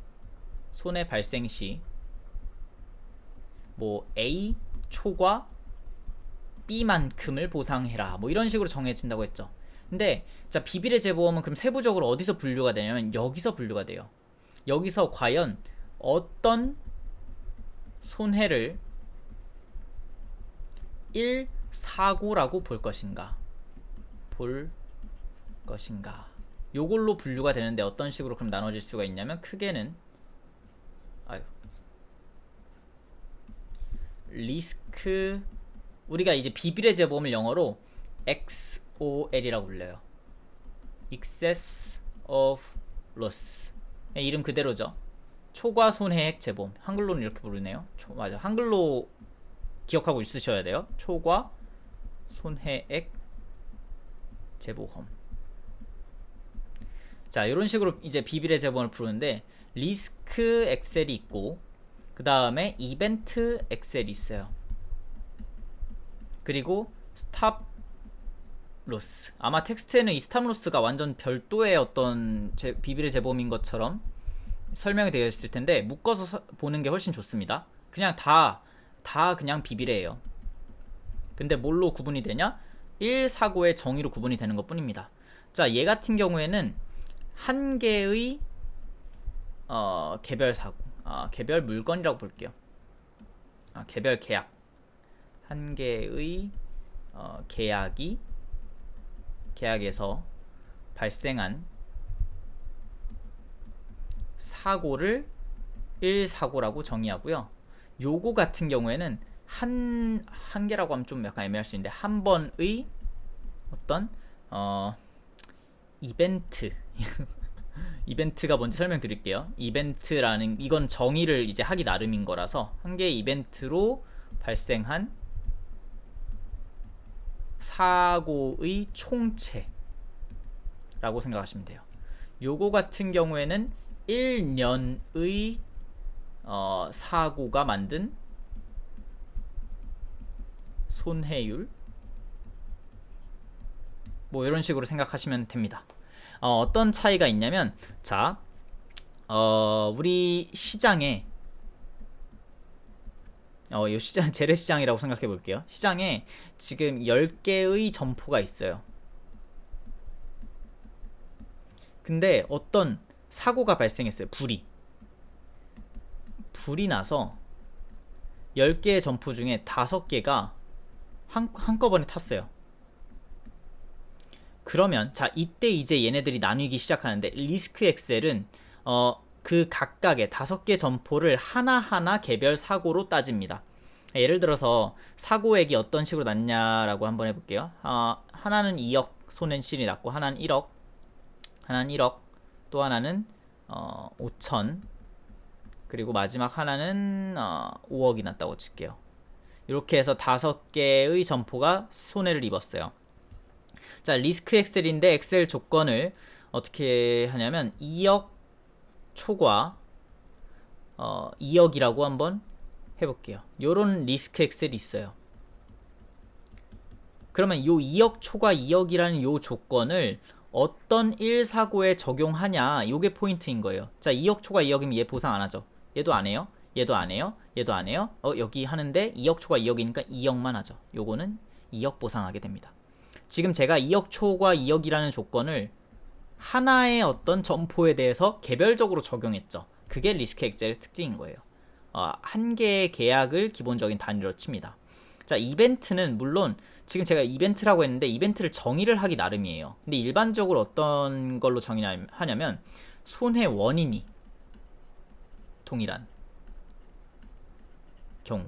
손해 발생 시 뭐 A 초과 B만큼을 보상해라, 뭐 이런 식으로 정해진다고 했죠. 근데 자, 비비례 재보험은 그럼 세부적으로 어디서 분류가 되냐면 여기서 분류가 돼요. 여기서 과연 어떤 손해를 1 사고라고 볼 것인가? 요걸로 분류가 되는데 어떤 식으로 그럼 나눠질 수가 있냐면 크게는 리스크, 우리가 이제 비비례 재보험을 영어로 XOL이라고 불려요. Excess of Loss. 이름 그대로죠. 초과 손해액 재보험. 한글로는 이렇게 부르네요. 맞아. 한글로 기억하고 있으셔야 돼요. 초과 손해액 재보험. 자, 이런 식으로 이제 비비례 재보험을 부르는데 리스크 엑셀이 있고 그 다음에 이벤트 엑셀이 있어요. 그리고 스탑 로스. 아마 텍스트에는 이 스탑 로스가 완전 별도의 어떤 비비례 재보험인 것처럼 설명이 되어 있을 텐데 묶어서 보는 게 훨씬 좋습니다. 그냥 다 그냥 비비례예요. 근데 뭘로 구분이 되냐? 1 사고의 정의로 구분이 되는 것 뿐입니다. 자, 얘 같은 경우에는 한 개의 개별 사고, 개별 물건이라고 볼게요. 개별 계약. 한 개의 계약에서 발생한 사고를 1 사고라고 정의하고요. 요거 같은 경우에는 한 개라고 하면 좀 약간 애매할 수 있는데 한 번의 어떤 이벤트 이벤트가 뭔지 설명드릴게요. 이벤트라는 이건 정의를 이제 하기 나름인 거라서 한 개의 이벤트로 발생한 사고의 총체라고 생각하시면 돼요. 요거 같은 경우에는 1년의 사고가 만든 손해율 뭐 이런 식으로 생각하시면 됩니다. 어떤 차이가 있냐면 자, 우리 시장에 이 시장 재래시장이라고 생각해 볼게요. 시장에 지금 10개의 점포가 있어요. 근데 어떤 사고가 발생했어요. 불이 나서 10개의 점포 중에 5개가 한꺼번에 탔어요. 그러면 자, 이때 이제 얘네들이 나뉘기 시작하는데 리스크 엑셀은 그 각각의 5개 점포를 하나하나 개별 사고로 따집니다. 예를 들어서 사고액이 어떤 식으로 났냐라고 한번 해볼게요. 하나는 2억 손해실이 났고 하나는 1억, 또 하나는 5천, 그리고 마지막 하나는 5억이 났다고 칠게요. 이렇게 해서 5개의 점포가 손해를 입었어요. 자, 리스크 엑셀인데 엑셀 조건을 어떻게 하냐면 2억 초과 2억이라고 한번 해볼게요. 요런 리스크 엑셀이 있어요. 그러면 요 2억 초과 2억이라는 요 조건을 어떤 1 사고에 적용하냐, 요게 포인트인 거예요. 자, 2억 초과 2억이면 얘 보상 안 하죠. 얘도 안 해요. 얘도 안 해요. 얘도 안 해요. 여기 하는데 2억 초과 2억이니까 2억만 하죠. 요거는 2억 보상하게 됩니다. 지금 제가 2억 초과 2억이라는 조건을 하나의 어떤 점포에 대해서 개별적으로 적용했죠. 그게 리스크 엑셀의 특징인 거예요. 한 개의 계약을 기본적인 단위로 칩니다. 자, 이벤트는 물론 지금 제가 이벤트라고 했는데 이벤트를 정의를 하기 나름이에요. 근데 일반적으로 어떤 걸로 정의하냐면 손해 원인이 동일한 경우.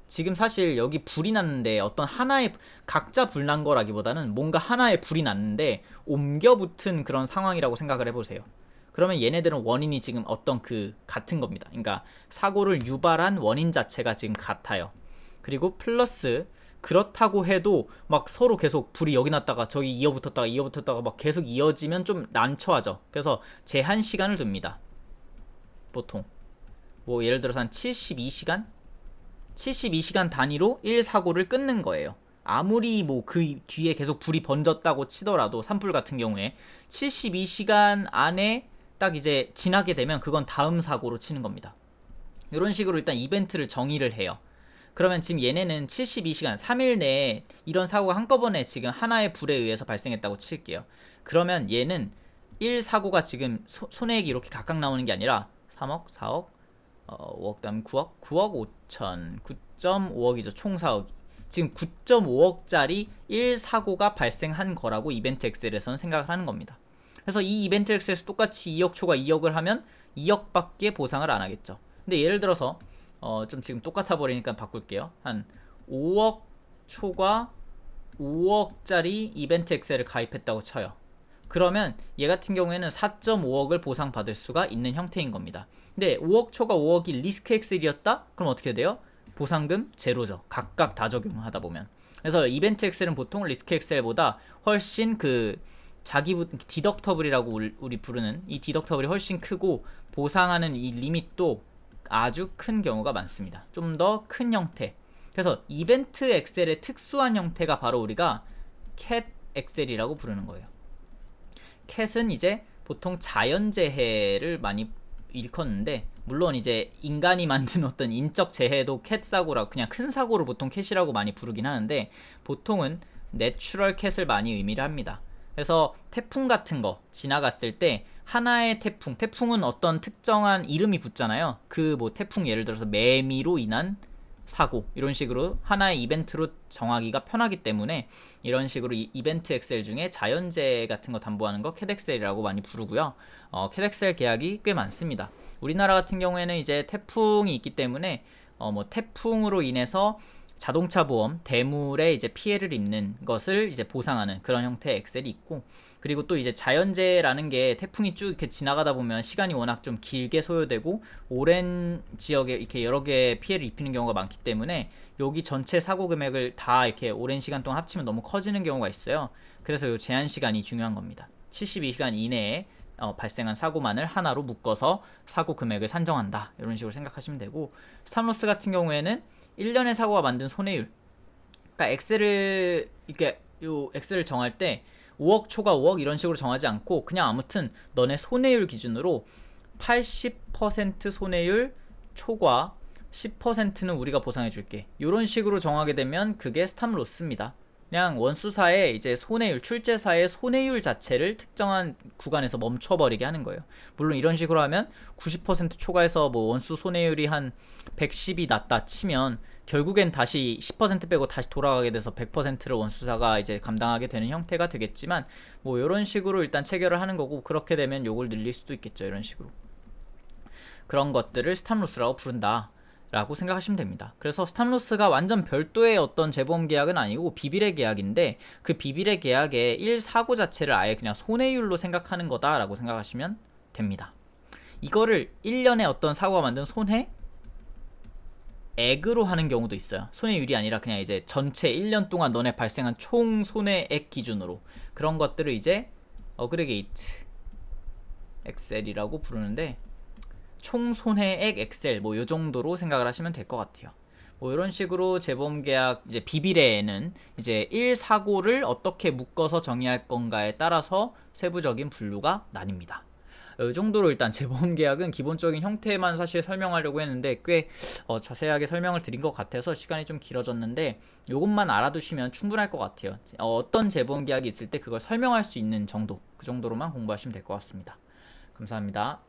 지금 사실 여기 불이 났는데 어떤 하나의 각자 불난 거라기보다는 뭔가 하나의 불이 났는데 옮겨 붙은 그런 상황이라고 생각을 해보세요. 그러면 얘네들은 원인이 지금 어떤 같은 겁니다. 그러니까 사고를 유발한 원인 자체가 지금 같아요. 그리고 플러스 그렇다고 해도 막 서로 계속 불이 여기 났다가 저기 이어붙었다가 막 계속 이어지면 좀 난처하죠. 그래서 제한 시간을 둡니다. 보통 뭐 예를 들어서 한 72시간 단위로 1 사고를 끊는 거예요. 아무리 뭐 그 뒤에 계속 불이 번졌다고 치더라도 산불 같은 경우에 72시간 안에 딱 이제 지나게 되면 그건 다음 사고로 치는 겁니다. 이런 식으로 일단 이벤트를 정의를 해요. 그러면 지금 얘네는 72시간 3일 내에 이런 사고가 한꺼번에 지금 하나의 불에 의해서 발생했다고 칠게요. 그러면 얘는 1 사고가 지금 손해액이 이렇게 각각 나오는 게 아니라 3억, 4억, 5억, 다음 9억, 9억 5천, 9.5억이죠. 총 4억이. 지금 9.5억짜리 1 사고가 발생한 거라고 이벤트 엑셀에서는 생각을 하는 겁니다. 그래서 이 이벤트 엑셀에서 똑같이 2억 초과 2억을 하면 2억밖에 보상을 안 하겠죠. 근데 예를 들어서 좀 지금 똑같아 버리니까 바꿀게요. 한 5억 초과 5억짜리 이벤트 엑셀을 가입했다고 쳐요. 그러면 얘 같은 경우에는 4.5억을 보상받을 수가 있는 형태인 겁니다. 근데 5억 초과 5억이 리스크 엑셀이었다? 그럼 어떻게 돼요? 보상금 제로죠. 각각 다 적용하다 보면. 그래서 이벤트 엑셀은 보통 리스크 엑셀보다 훨씬 그 자기 디덕터블이라고 우리 부르는 이 디덕터블이 훨씬 크고 보상하는 이 리밋도 아주 큰 경우가 많습니다. 좀 더 큰 형태. 그래서 이벤트 엑셀의 특수한 형태가 바로 우리가 캣 엑셀이라고 부르는 거예요. 캣은 이제 보통 자연재해를 많이 일컫는데, 물론 이제 인간이 만든 어떤 인적 재해도 캣 사고라고, 그냥 큰 사고를 보통 캣이라고 많이 부르긴 하는데, 보통은 내추럴 캣을 많이 의미를 합니다. 그래서 태풍 같은 거 지나갔을 때 하나의 태풍은 어떤 특정한 이름이 붙잖아요. 그 뭐 태풍 예를 들어서 매미로 인한 사고, 이런 식으로 하나의 이벤트로 정하기가 편하기 때문에 이런 식으로 이벤트 엑셀 중에 자연재해 같은 거 담보하는 거 캣엑셀이라고 많이 부르고요. 캣엑셀 계약이 꽤 많습니다. 우리나라 같은 경우에는 이제 태풍이 있기 때문에 뭐 태풍으로 인해서 자동차 보험, 대물에 이제 피해를 입는 것을 이제 보상하는 그런 형태의 엑셀이 있고, 그리고 또 이제 자연재해라는 게 태풍이 쭉 이렇게 지나가다 보면 시간이 워낙 좀 길게 소요되고 오랜 지역에 이렇게 여러 개의 피해를 입히는 경우가 많기 때문에 여기 전체 사고 금액을 다 이렇게 오랜 시간 동안 합치면 너무 커지는 경우가 있어요. 그래서 이 제한 시간이 중요한 겁니다. 72시간 이내에 발생한 사고만을 하나로 묶어서 사고 금액을 산정한다, 이런 식으로 생각하시면 되고, 스탑로스 같은 경우에는 1년의 사고가 만든 손해율, 그러니까 엑셀을 정할 때 5억 초과 5억 이런 식으로 정하지 않고 그냥 아무튼 너네 손해율 기준으로 80% 손해율 초과 10%는 우리가 보상해 줄게, 이런 식으로 정하게 되면 그게 스탑로스입니다. 그냥 원수사의 이제 손해율, 출제사의 손해율 자체를 특정한 구간에서 멈춰버리게 하는 거예요. 물론 이런 식으로 하면 90% 초과해서 뭐 원수 손해율이 한 110이 났다 치면 결국엔 다시 10% 빼고 다시 돌아가게 돼서 100%를 원수사가 이제 감당하게 되는 형태가 되겠지만, 뭐 이런 식으로 일단 체결을 하는 거고, 그렇게 되면 요걸 늘릴 수도 있겠죠. 이런 식으로 그런 것들을 스탑로스라고 부른다 라고 생각하시면 됩니다. 그래서 스탑로스가 완전 별도의 어떤 재보험 계약은 아니고 비비례 계약인데, 그 비비례 계약의 1사고 자체를 아예 그냥 손해율로 생각하는 거다 라고 생각하시면 됩니다. 이거를 1년에 어떤 사고가 만든 손해액으로 하는 경우도 있어요. 손해율이 아니라 그냥 이제 전체 1년 동안 너네 발생한 총 손해액 기준으로, 그런 것들을 이제 어그리게이트 엑셀이라고 부르는데, 총 손해액 엑셀 뭐 요 정도로 생각을 하시면 될 것 같아요. 뭐 이런 식으로 재보험 계약 이제 비비례에는 이제 1사고를 어떻게 묶어서 정의할 건가에 따라서 세부적인 분류가 나뉩니다. 이 정도로 일단 재보험 계약은 기본적인 형태만 사실 설명하려고 했는데 꽤 자세하게 설명을 드린 것 같아서 시간이 좀 길어졌는데, 이것만 알아두시면 충분할 것 같아요. 어떤 재보험 계약이 있을 때 그걸 설명할 수 있는 정도, 그 정도로만 공부하시면 될 것 같습니다. 감사합니다.